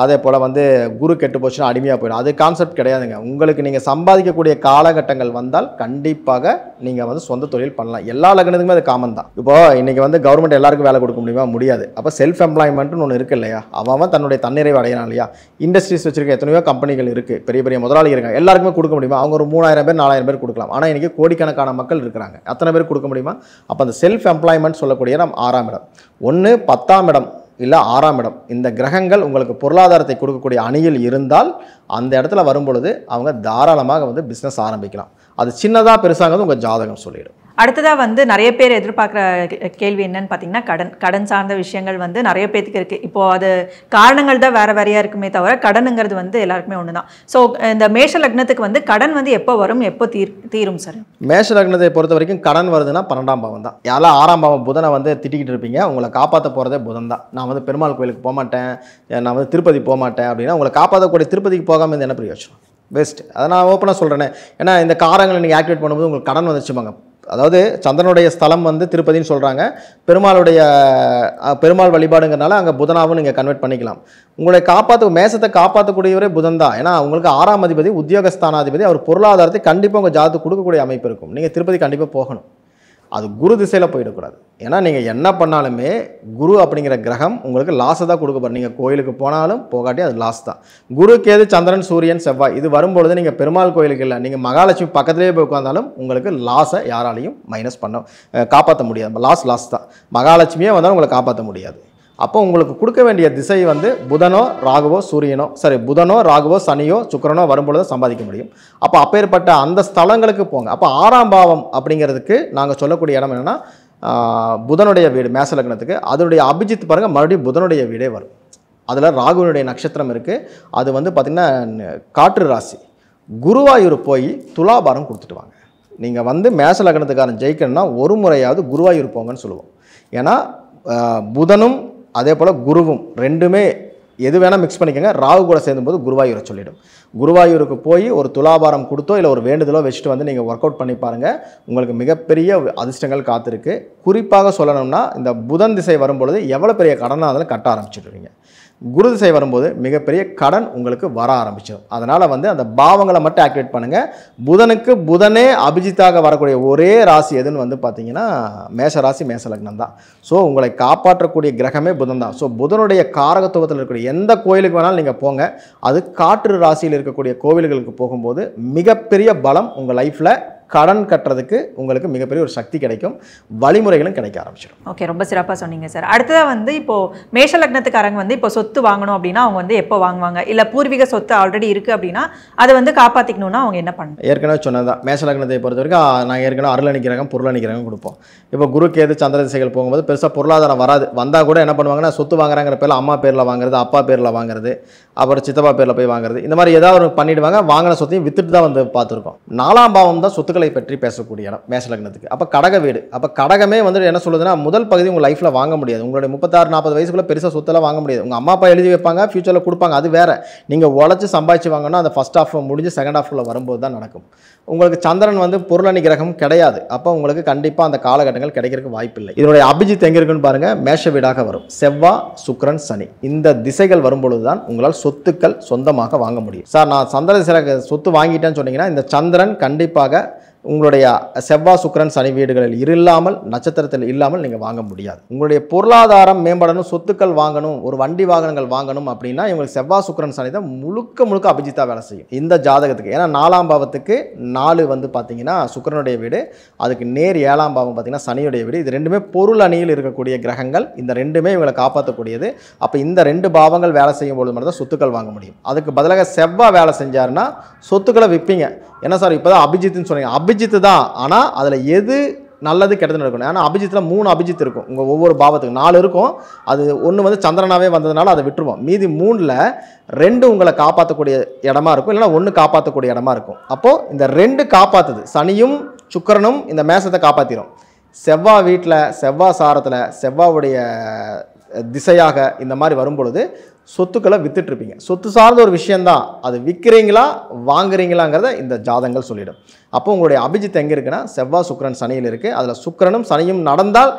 அதே போல் வந்து குரு கெட்டு போச்சுன்னா அடிமையாக போயிடும். அது கான்செப்ட் கிடையாதுங்க. உங்களுக்கு நீங்கள் சம்பாதிக்கக்கூடிய காலகட்டங்கள் வந்தால் கண்டிப்பாக நீங்கள் வந்து சொந்த தொழில் பண்ணலாம். எல்லா லக்னத்துக்குமே அது காமன் தான். இப்போது இன்றைக்கி வந்து கவர்மெண்ட் எல்லாருக்கும் வேலை கொடுக்க முடியுமா? முடியாது. அப்போ செல்ஃப் எம்ப்ளாய்மெண்ட்னு ஒன்று இருக்குது இல்லையா? அவன் தன்னுடைய தன்னிறைவு அடையலாம் இல்லையா? இண்டஸ்ட்ரீஸ் வச்சிருக்க எத்தனையோ கம்பெனிகள் இருக்குது, பெரிய பெரிய முதலாளிகள் இருக்காங்க. எல்லாருக்குமே கொடுக்க முடியுமா? அவங்க ஒரு 3000 பேர் 4000 பேர் கொடுக்கலாம். ஆனால் இன்றைக்கி கோடிக்கணக்கான மக்கள் இருக்கிறாங்க. அத்தனை பேர் கொடுக்க முடியுமா? அப்போ அந்த செல்ஃப் எம்ப்ளாய்மெண்ட் சொல்லக்கூடிய நம்ம 6ஆம் இடம், ஒன்று 10ஆம் இடம் இல்லை 6ஆம் இடம், இந்த கிரகங்கள் உங்களுக்கு பொருளாதாரத்தை கொடுக்கக்கூடிய அணியில் இருந்தால் அந்த இடத்துல வரும்பொழுது அவங்க தாராளமாக வந்து பிஸ்னஸ் ஆரம்பிக்கலாம். அது சின்னதாக பெருசாக உங்கள் ஜாதகம் சொல்லிடும். அடுத்ததாக வந்து நிறைய பேர் எதிர்பார்க்குற கேள்வி என்னன்னு பார்த்தீங்கன்னா கடன் சார்ந்த விஷயங்கள் வந்து நிறைய பேருக்கு இருக்குது. இப்போது அது காரணங்கள் தான் வேறு வேறையாக இருக்குமே தவிர கடனுங்கிறது வந்து எல்லாருக்குமே ஒன்று தான். ஸோ இந்த மேஷ லக்னத்துக்கு வந்து கடன் வந்து எப்போ வரும், எப்போ தீரும் சார்? மேஷ லக்னத்தை பொறுத்த வரைக்கும் கடன் வருதுன்னா 12ஆம் பாவம் தான். யாரெல்லாம் 6ஆம் பாவம் புதனை வந்து திட்டிக்கிட்டு இருப்பீங்க, உங்களை காப்பாற்ற போகிறதே புதன் தான். நான் வந்து பெருமாள் கோயிலுக்கு போக மாட்டேன், நான் வந்து திருப்பதி போக மாட்டேன் அப்படின்னா உங்களை காப்பாற்றக்கூடிய திருப்பதிக்கு போகாமல் இந்த என்ன பிரயோஜனம்? பெஸ்ட். அதை நான் ஓப்பனாக சொல்கிறேனே. ஏன்னா இந்த காரங்களை நீங்கள் ஆக்டிவேட் பண்ணும்போது உங்களுக்கு கடன் வந்துச்சுப்பாங்க. அதாவது சந்திரனுடைய ஸ்தலம் வந்து திருப்பதின்னு சொல்கிறாங்க. பெருமாள் வழிபாடுங்கிறனால அங்கே புதனாவும் நீங்கள் கன்வெர்ட் பண்ணிக்கலாம். உங்களை மேசத்தை காப்பாற்றக்கூடியவரே புதன் தான். ஏன்னா உங்களுக்கு 6ஆம் அதிபதி, உத்தியோகஸ்தானாதிபதி, அவர் பொருளாதாரத்தை கண்டிப்பாக உங்கள் ஜாதகத்துக்கு கொடுக்கக்கூடிய அமைப்பு இருக்கும். நீங்கள் திருப்பதி கண்டிப்பாக போகணும். அது குரு திசையில் போயிடக்கூடாது. ஏன்னா நீங்கள் என்ன பண்ணாலுமே குரு அப்படிங்கிற கிரகம் உங்களுக்கு லாஸை தான் கொடுக்க போகிற. நீங்கள் கோயிலுக்கு போனாலும் போகாட்டி அது லாஸ் தான். குரு, கேது, சந்திரன், சூரியன், செவ்வாய் இது வரும்பொழுது நீங்கள் பெருமாள் கோயிலுக்கு இல்லை, நீங்கள் மகாலட்சுமி பக்கத்துலேயே போய் உட்காந்தாலும் உங்களுக்கு லாஸை யாராலையும் மைனஸ் காப்பாற்ற முடியாது. லாஸ் தான். மகாலட்சுமியே வந்தாலும் உங்களை காப்பாற்ற முடியாது. அப்போ உங்களுக்கு கொடுக்க வேண்டிய திசை வந்து புதனோ ராகுவோ சனியோ சுக்கிரனோ வரும்பொழுது சம்பாதிக்க முடியும். அப்போ அப்பேற்பட்ட அந்த ஸ்தலங்களுக்கு போங்க. அப்போ 6ஆம் பாவம் அப்படிங்கிறதுக்கு நாங்கள் சொல்லக்கூடிய இடம் என்னென்னா புதனுடைய வீடு. மேஷ லக்னத்துக்கு அதனுடைய அபிஜித் பாருங்கள், மறுபடியும் புதனுடைய வீடே வரும். அதில் ராகுவினுடைய நட்சத்திரம் இருக்குது. அது வந்து பார்த்திங்கன்னா காற்று ராசி. குருவாயூர் போய் துலாபாரம் கொடுத்துட்டு வாங்க. நீங்கள் வந்து மேஷ லக்னத்துக்காரன் ஜெயிக்கணும்னா ஒரு முறையாவது குருவாயூர் போங்கன்னு சொல்லுவோம். ஏன்னா புதனும் அதே போல் குருவும் ரெண்டுமே எது வேணால் மிக்ஸ் பண்ணிக்கோங்க. ராகு கூட சேர்ந்தும்போது குருவாயூரை சொல்லிடும். குருவாயூருக்கு போய் ஒரு துலாபாரம் கொடுத்தோ இல்லை ஒரு வேண்டுதலோ வச்சுட்டு வந்து நீங்கள் ஒர்க் அவுட் பண்ணி பாருங்கள். உங்களுக்கு மிகப்பெரிய அதிர்ஷ்டங்கள் காத்திருக்கு. குறிப்பாக சொல்லணும்னா இந்த புதன் திசை வரும்பொழுது எவ்வளோ பெரிய கடனாக இருந்தாலும் கட்ட ஆரம்பிச்சுடுவீங்க. குரு திசை வரும்போது மிகப்பெரிய கடன் உங்களுக்கு வர ஆரம்பிச்சிடும். அதனால் வந்து அந்த பாவங்களை மட்டும் ஆக்டிவேட் பண்ணுங்கள். புதனுக்கு புதனே அபிஜித்தாக வரக்கூடிய ஒரே ராசி எதுன்னு வந்து பார்த்தீங்கன்னா மேஷ ராசி, மேஷ லக்னம் தான். ஸோ உங்களை காப்பாற்றக்கூடிய கிரகமே புதன் தான். ஸோ புதனுடைய காரகத்துவத்தில் இருக்கக்கூடிய எந்த கோயிலுக்கு வேணாலும் நீங்கள் போங்க. அது காற்று ராசியில் இருக்கக்கூடிய கோவில்களுக்கு போகும்போது மிகப்பெரிய பலம் உங்கள் லைஃப்பில் கடன் கட்டுறதுக்கு உங்களுக்கு மிகப்பெரிய ஒரு சக்தி கிடைக்கும். வழிமுறைகளும் கிடைக்க ஆரம்பிச்சிடும். ஓகே, ரொம்ப சிறப்பாக சொன்னீங்க சார். அடுத்ததாக வந்து இப்போது மேஷ லக்னத்துக்காரங்க வந்து இப்போ சொத்து வாங்கணும் அப்படின்னா அவங்க வந்து எப்போ வாங்குவாங்க? இல்லை பூர்வீக சொத்து ஆல்ரெடி இருக்குது அப்படின்னா அதை வந்து காப்பாற்றிக்கணும்னா அவங்க என்ன பண்ணணும்? ஏற்கனவே சொன்னதான் மேஷ லக்னத்தை பொறுத்த வரைக்கும் நான் ஏற்கனவே அருளணி கிரகம், பொருளணி கிரகம் கொடுப்போம். இப்போ குரு கேது சந்திர திசைகள் போகும்போது பெருசாக பொருளாதாரம் வராது. வந்தால் கூட என்ன பண்ணுவாங்கன்னா சொத்து வாங்குறாங்கிற பேரில் அம்மா பேரில் வாங்குறது, அப்பா பேரில் வாங்குறது, அப்புறம் சித்தப்பா பேரில் போய் வாங்குறது, இந்த மாதிரி ஏதாவது ஒரு பண்ணிவிடுவாங்க. வாங்கின சொத்தையும் வித்துட்டு தான் வந்து பார்த்துருக்கோம். 4ஆம் பாவம் தான் சொத்துக்களை பற்றி பேசக்கூடிய இடம் மேஷ லக்னத்துக்கு. அப்போ கடக வீடு. அப்போ கடகமே வந்து என்ன சொல்லுதுன்னா முதல் பகுதி உங்கள் லைஃப்பில் வாங்க முடியாது. உங்களுடைய 36-40 வயசுக்குள்ளே பெருசாக சொத்தெல்லாம் வாங்க முடியாது. உங்கள் அம்மா அப்பா எழுதி வைப்பாங்க, ஃபியூச்சரில் கொடுப்பாங்க, அது வேறு. நீங்கள் உழைச்சி சம்பாதிச்சு வாங்கணும். அந்த ஃபஸ்ட் ஹாஃப் முடிஞ்சு செகண்ட் ஹாஃபில் வரும்போது தான் நடக்கும். உங்களுக்கு சந்திரன் வந்து பொருளணி கிரகம் கிடையாது. அப்போ உங்களுக்கு கண்டிப்பாக அந்த காலகட்டங்கள் கிடைக்கிறதுக்கு வாய்ப்பில்லை. இதனுடைய அபிஜித் எங்கே இருக்குன்னு பாருங்கள். மேஷ வீடாக வரும். செவ்வாய், சுக்கிரன், சனி இந்த திசைகள் வரும்பொழுது தான் உங்களால் சொத்துக்கள் சொந்தமாக வாங்க முடியும். சார் நான் சந்திர திசையில் சொத்து வாங்கிட்டேன்னு சொன்னீங்கன்னா இந்த சந்திரன் கண்டிப்பாக உங்களுடைய செவ்வாய், சுக்கிரன், சனி வீடுகளில் இல்லாமல், நட்சத்திரத்தில் இல்லாமல் நீங்கள் வாங்க முடியாது. உங்களுடைய பொருளாதாரம் மேம்படணும், சொத்துக்கள் வாங்கணும், ஒரு வண்டி வாகனங்கள் வாங்கணும் அப்படின்னா இவங்களுக்கு செவ்வாய், சுக்கிரன், சனி தான் முழுக்க அபிஜித்தா வேலை செய்யும் இந்த ஜாதகத்துக்கு. ஏன்னா 4ஆம் பாவத்துக்கு 4 வந்து பார்த்தீங்கன்னா சுக்கிரனுடைய வீடு, அதுக்கு நேர் 7ஆம் பாவம் பார்த்தீங்கன்னா சனியுடைய வீடு. இது ரெண்டுமே பொருள் அணியில் இருக்கக்கூடிய கிரகங்கள். இந்த ரெண்டுமே இவங்களை காப்பாற்றக்கூடியது. அப்போ இந்த 2 பாவங்கள் வேலை செய்யும் பொழுது மட்டும் தான் சொத்துக்கள் வாங்க முடியும். அதுக்கு பதிலாக செவ்வாய் வேலை செஞ்சாருன்னா சொத்துக்களை விற்பீங்க. என்ன சார் இப்போ தான் அபிஜித்துன்னு சொன்னீங்க? அபிஜித்து தான், ஆனால் அதில் எது நல்லது கெட்டது நடக்கணும். ஏன்னா அபிஜித்தில் 3 அபிஜித் இருக்கும். உங்கள் ஒவ்வொரு பாவத்துக்கு 4 இருக்கும். அது ஒன்று வந்து சந்திரனாவே வந்ததுனால அதை விட்டுருவோம். மீதி 3ல் 2 உங்களை காப்பாற்றக்கூடிய இடமா இருக்கும், இல்லைன்னா 1 காப்பாற்றக்கூடிய இடமா இருக்கும். அப்போது இந்த 2 காப்பாற்றுது. சனியும் சுக்கிரனும் இந்த மேசத்தை காப்பாற்றிடும். செவ்வாய் வீட்டில், செவ்வாய் சாரத்தில், செவ்வாவுடைய திசையாக இந்த மாதிரி வரும்பொழுது சொத்துக்களை வித்துட்ருப்பீங்க. சொத்து சார்ந்த ஒரு விஷயந்தான். அது விற்கிறீங்களா வாங்குறீங்களாங்கிறத இந்த ஜாதகங்கள் சொல்லிடும். அப்போ உங்களுடைய அபிஜித் எங்கே இருக்குன்னா செவ்வாய், சுக்கிரன், சனியில் இருக்குது. அதில் சுக்கிரனும் சனியும் நடந்தால்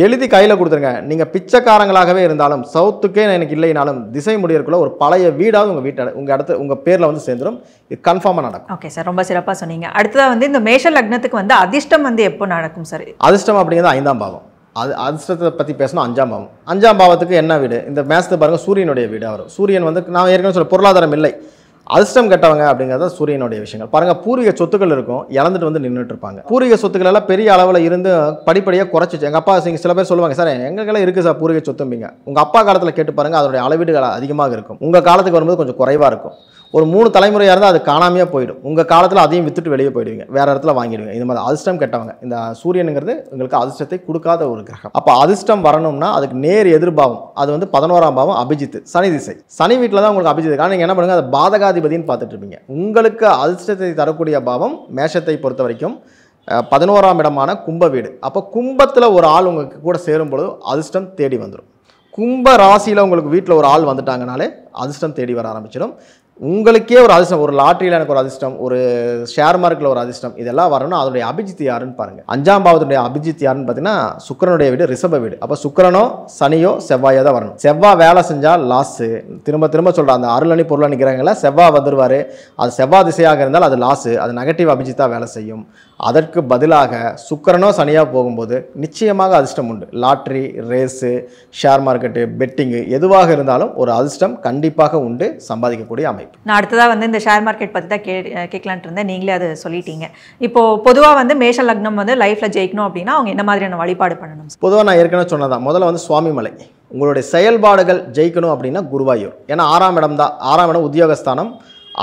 எழுதி கையில் கொடுத்துருங்க. நீங்கள் பிச்சைக்காரங்களாகவே இருந்தாலும், சவுத்துக்கே எனக்கு இல்லைனாலும், திசை முடியறதுக்குள்ள ஒரு பழைய வீடாவது உங்கள் இடத்து உங்கள் பேரில் வந்து சேர்ந்துடும். இது கன்ஃபார்மாக நடக்கும். ஓகே சார், ரொம்ப சிறப்பாக சொன்னீங்க. அடுத்ததாக வந்து இந்த மேஷ லக்னத்துக்கு வந்து அதிர்ஷ்டம் வந்து எப்போ நடக்கும் சார்? அதிர்ஷ்டம் அப்படிங்கிறது 5ஆம் பாவம். அது அதிர்ஷ்டத்தை பற்றி பேசணும். 5ஆம் பாவம். 5ஆம் பாவத்துக்கு என்ன வீடு? இந்த மேசத்தை பாருங்கள், சூரியனுடைய வீடு வரும். சூரியன் வந்து நான் ஏற்கனவே சொல்ல பொருளாதாரம் இல்லை, அதிர்ஷ்டம் கெட்டவங்க அப்படிங்கிறத சூரியனுடைய விஷயங்கள். பாருங்கள், பூர்வீக சொத்துக்கள் இருக்கும், இழந்துட்டு வந்து நின்றுட்டு இருப்பாங்க. பூர்வீக சொத்துக்கள் எல்லாம் பெரிய அளவில் இருந்து படிப்படியாக குறைச்சிச்சு. எங்கள் அப்பா சில பேர் சொல்லுவாங்க, சார் எங்களுக்கெல்லாம் இருக்குது சார் பூர்வீக சொத்தும்பிங்க. உங்கள் அப்பா காலத்தில் கேட்டு பாருங்கள், அதனுடைய அளவீடுகள் அதிகமாக இருக்கும். உங்கள் காலத்துக்கு வரும்போது கொஞ்சம் குறைவாக இருக்கும். ஒரு 3 தலைமுறையாக இருந்தால் அது காணாமையாக போயிடும். உங்கள் காலத்தில் அதையும் வித்துட்டு வெளியே போயிடுவீங்க, வேறு இடத்துல வாங்கிடுவீங்க. இந்த மாதிரி அதிர்ஷ்டம் கெட்டவங்க. இந்த சூரியனுங்கிறது உங்களுக்கு அதிர்ஷ்டத்தை கொடுக்காத ஒரு கிரகம். அப்போ அதிர்ஷ்டம் வரணும்னா அதுக்கு நேர் எதிர்பாவம். அது வந்து 11ஆம் பாவம் அபிஜித், சனி திசை. சனி வீட்டில் தான் உங்களுக்கு அபிஜித். ஆனால் நீங்கள் என்ன பண்ணுங்கள், அது பாதகாதிபதினு பார்த்துட்டு இருப்பீங்க. உங்களுக்கு அதிர்ஷ்டத்தை தரக்கூடிய பாவம் மேஷத்தை பொறுத்த வரைக்கும் 11ஆம் இடமான கும்ப வீடு. அப்போ கும்பத்தில் ஒரு ஆள் உங்களுக்கு கூட சேரும்பொழுது அதிர்ஷ்டம் தேடி வந்துடும். கும்ப ராசியில் உங்களுக்கு வீட்டில் ஒரு ஆள் வந்துட்டாங்கனாலே அதிர்ஷ்டம் தேடி வர ஆரம்பிச்சிடும். உங்களுக்கே ஒரு அதிர்ஷ்டம், ஒரு லாட்டரியில் எனக்கு ஒரு அதிர்ஷ்டம், ஒரு ஷேர் மார்க்கெட்டில் ஒரு அதிர்ஷ்டம், இதெல்லாம் வரணும். அதனுடைய அபிஜித் யாருன்னு பாருங்கள். 5ஆம் பாவத்துடைய அபிஜித் யாருன்னு பார்த்தீங்கன்னா சுக்கிரனுடைய வீடு, ரிஷப வீடு. அப்போ சுக்கிரனோ சனியோ செவ்வாயோ தான் வரணும். செவ்வாய் வேலை செஞ்சால் லாஸு. திரும்ப சொல்கிற அந்த அருளணி பொருளணி கிரகங்களை செவ்வாய் வந்துடுவார். அது செவ்வாய் திசையாக இருந்தால் அது லாஸு, அது நெகட்டிவ் அபிஜித்தாக வேலை செய்யும். அதற்கு பதிலாக சுக்கிரனோ சனியாக போகும்போது நிச்சயமாக அதிர்ஷ்டம் உண்டு. Lottery, race, share market, betting எதுவாக இருந்தாலும் ஒரு அதிர்ஷ்டம் கண்டிப்பாக உண்டு, சம்பாதிக்கக்கூடிய அமைப்பு. நான் அடுத்ததாக வந்து இந்த ஷேர் மார்க்கெட் பற்றி தான் கேட்கலான்ட்டு இருந்தேன், நீங்களே அது சொல்லிட்டீங்க. இப்போது பொதுவாக வந்து மேஷ லக்னம் வந்து லைஃப்பில் ஜெயிக்கணும் அப்படின்னா அவங்க என்ன மாதிரியான வழிபாடு பண்ணணும்? பொதுவாக நான் ஏற்கனவே சொன்னதான், முதல்ல வந்து சுவாமிமலை. உங்களுடைய செயல்பாடுகள் ஜெயிக்கணும் அப்படின்னா குருவாயூர். ஏன்னா 6ஆம் இடம் தான். 6ஆம் இடம் உத்தியோகஸ்தானம்.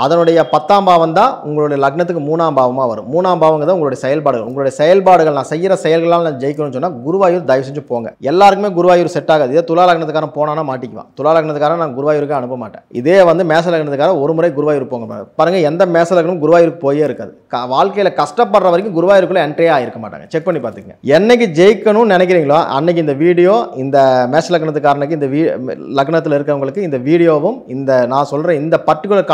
அதனுடைய 10ஆம் பாவம் தான் உங்களுடைய லக்னத்துக்கு 3ஆம் பாவமாக வரும். 3ஆம் பாவங்க தான் உங்களுடைய செயல்பாடுகள். உங்களுடைய செயல்பாடுகள் நான் செய்கிற செயல்களால் நான் ஜெயிக்கணும்னு சொன்னால் குருவாயூர் தயவு செஞ்சு போங்க. எல்லாருக்குமே குருவாயூர் செட் ஆகாது. இதே துலா லக்னத்துக்காரன் போனானா மாட்டிக்குவான். துலா லக்னத்துக்காரன் நான் குருவாயூருக்கு அனுப்ப மாட்டேன். இதே வந்து மேச லக்னத்துக்காரன் ஒரு முறை குருவாயூர் போங்க பாருங்க. எந்த மேச லக்னம் குருவாயூருக்கு போயே இருக்காது. வாழ்க்கையில் கஷ்டப்படுற வரைக்கும் குருவாயூருக்குள்ள என்ட்ரியே ஆயிருக்க மாட்டாங்க. செக் பண்ணி பார்த்துங்க. என்னைக்கு ஜெயிக்கணும்னு நினைக்கிறீங்களோ அன்னைக்கு இந்த வீடியோ, இந்த மேச லக்னத்துக்காரனுக்கு, இந்த லக்னத்தில் இருக்கிறவங்களுக்கு இந்த வீடியோவும் இந்த நான் சொல்கிற இந்த பர்டிகுலர்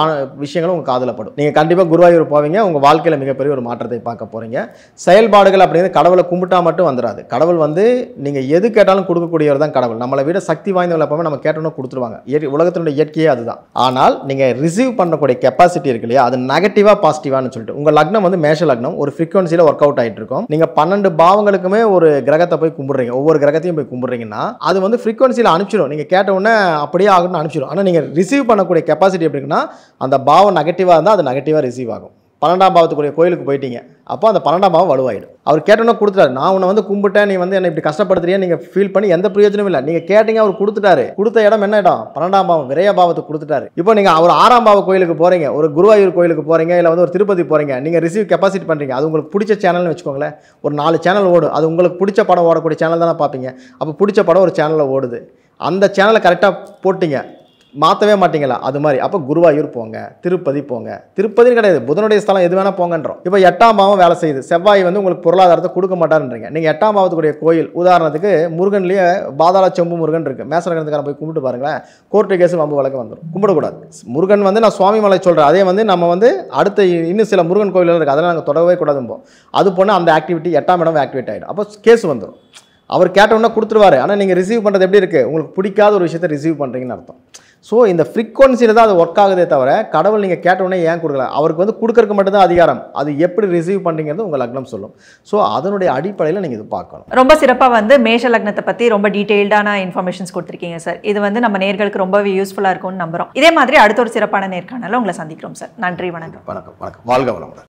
விஷயங்களும் உங்கள் காதில் படும். நீங்கள் கண்டிப்பாக குருவாயூர் போவீங்க. உங்கள் வாழ்க்கையில் மிகப்பெரிய ஒரு மாற்றத்தை பார்க்க போகிறீங்க. செயல்பாடுகள் அப்படிங்கிறது கடவுளை கும்பிட்டா மட்டும் வந்துடாது. கடவுள் வந்து நீங்கள் எது கேட்டாலும் கொடுக்கக்கூடியவர் தான் கடவுள். நம்மளை விட சக்தி வாய்ந்தவங்களை எப்பவுமே நம்ம கேட்டோம்னா கொடுத்துருவாங்க. உலகத்தினுடைய இயற்கையே அதுதான். ஆனால் நீங்கள் ரிசீவ் பண்ணக்கூடிய கெப்பாசிட்டி இருக்கு இல்லையா, அது நெகட்டிவாக பாசிட்டிவான்னு சொல்லிட்டு உங்கள் லக்னம் வந்து மேஷ லக்னம் ஒரு ஃப்ரீக்வன்சியில் ஒர்க் அவுட் ஆகிட்டு இருக்கும். நீங்கள் 12 பாவங்களுக்குமே ஒரு கிரகத்தை போய் கும்பிடுறீங்க, ஒவ்வொரு கிரகத்தையும் போய் கும்பிடுறீங்கன்னா அது வந்து ஃப்ரீக்வன்சியில் அனுப்பிச்சிடும். நீங்கள் கேட்ட உடனே அப்படியே ஆகணும்னு அனுப்பிச்சிடும். ஆனால் நீங்கள் ரிசீவ் பண்ணக்கூடிய கெப்பாசிட்டி எப்படின்னா அந்த பாவம் நெகட்டிவாக இருந்தால் அது நெகட்டிவாக ரிசீவ் ஆகும். 12ஆம் பாவத்துக்குரிய கோயிலுக்கு போயிட்டீங்க, அப்போ அந்த 12ஆம் பாவம் வலுவாயிடும். அவர் கேட்டோன்னா கொடுத்துட்டாரு. நான் உன்னை வந்து கும்பிட்டேன், நீ வந்து என்னை இப்படி கஷ்டப்படுத்துறியா நீங்கள் ஃபீல் பண்ணி எந்த பிரயோஜனமும் இல்லை. நீங்கள் கேட்டீங்க, அவர் கொடுத்துட்டாரு. கொடுத்த இடம் என்ன இடம்? 12ஆம் பாவம், விரைய பாவத்துக்கு கொடுத்துட்டாரு. இப்போ நீங்கள் ஒரு 6ஆம் பாவ கோயிலுக்கு போகிறீங்க, ஒரு குருவாயூர் கோயிலுக்கு போகிறீங்க, இல்லை வந்து ஒரு திருப்பதி போகிறீங்க, நீங்கள் ரிசீவ் கெப்பாசிட்டி பண்ணுறீங்க. அது உங்களுக்கு பிடிச்ச சேனல்னு வச்சுக்கோங்களேன். ஒரு 4 சேனல் ஓடும். அது உங்களுக்கு பிடிச்ச படம் ஓடக்கூடிய சேனல் தானே பார்ப்பீங்க. அப்போ பிடிச்ச படம் ஒரு சேனலில் ஓடுது. அந்த சேனலை கரெக்டாக போட்டிங்க, மாற்றவே மாட்டீங்களா? அது மாதிரி அப்போ குருவாயூர் போங்க, திருப்பதி போங்க. திருப்பதின்னு கிடையாது, புதனுடைய ஸ்தலம் எது வேணால் போங்கன்றோம். இப்போ 8ஆம் பாவம் வேலை செய்யுது. செவ்வாய் வந்து உங்களுக்கு பொருளாதாரத்தை கொடுக்க மாட்டாருன்றீங்க. நீங்கள் 8ஆம் பாவத்துக்குரிய கோயில், உதாரணத்துக்கு முருகன்லேயே பாதாள செம்பு முருகன் இருக்குது. மேச லக்னத்துக்காரன் போய் கும்பிட்டு பாருங்களேன், கோர்ட்டு கேஸு வம்பு வழக்கு வந்துடும். கும்பிடக்கூடாது. முருகன் வந்து நான் சுவாமி மலை சொல்கிறேன். அதே வந்து நம்ம வந்து அடுத்த இன்னும் சில முருகன் கோயில்கள் இருக்குது, அதெல்லாம் நாங்கள் தொடரவே கூடாதும்போம். அது போனால் அந்த ஆக்டிவிட்டி 8ஆம் இடம் ஆக்டிவேட் ஆகிடும். அப்போ கேஸ் வந்துடும். அவர் கேட்டவுடனே கொடுத்துருவாரு. ஆனால் நீங்கள் ரிசீவ் பண்ணுறது எப்படி இருக்குது? உங்களுக்கு பிடிக்காத ஒரு விஷயத்தை ரிசீவ் பண்ணுறீங்கன்னு அர்த்தம். ஸோ இந்த ஃப்ரீக்வன்சியில் தான் அது ஒர்க் ஆகுதே தவிர கடவுள் நீங்கள் கேட்டவுடனே ஏன் கொடுக்கல, அவருக்கு வந்து கொடுக்கறதுக்கு மட்டும்தான் அதிகாரம். அது எப்படி ரிசீவ் பண்ணுறீங்கிறது உங்கள் லக்னம் சொல்லும். ஸோ அதனுடைய அடிப்படையில் நீங்கள் இது பார்க்கணும். ரொம்ப சிறப்பாக வந்து மேஷ லக்னத்தை பற்றி ரொம்ப டீட்டெயில்டான இன்ஃபர்மேஷன்ஸ் கொடுத்துருக்கீங்க சார். இது வந்து நம்ம நேர்களுக்கு ரொம்பவே யூஸ்ஃபுல்லாக இருக்கும்னு நம்புகிறோம். இதே மாதிரி அடுத்த ஒரு சிறப்பான நேர்காணலில் உங்களை சந்திக்கிறோம் சார். நன்றி, வணக்கம். வணக்கம். வாழ்க வளமுடன்.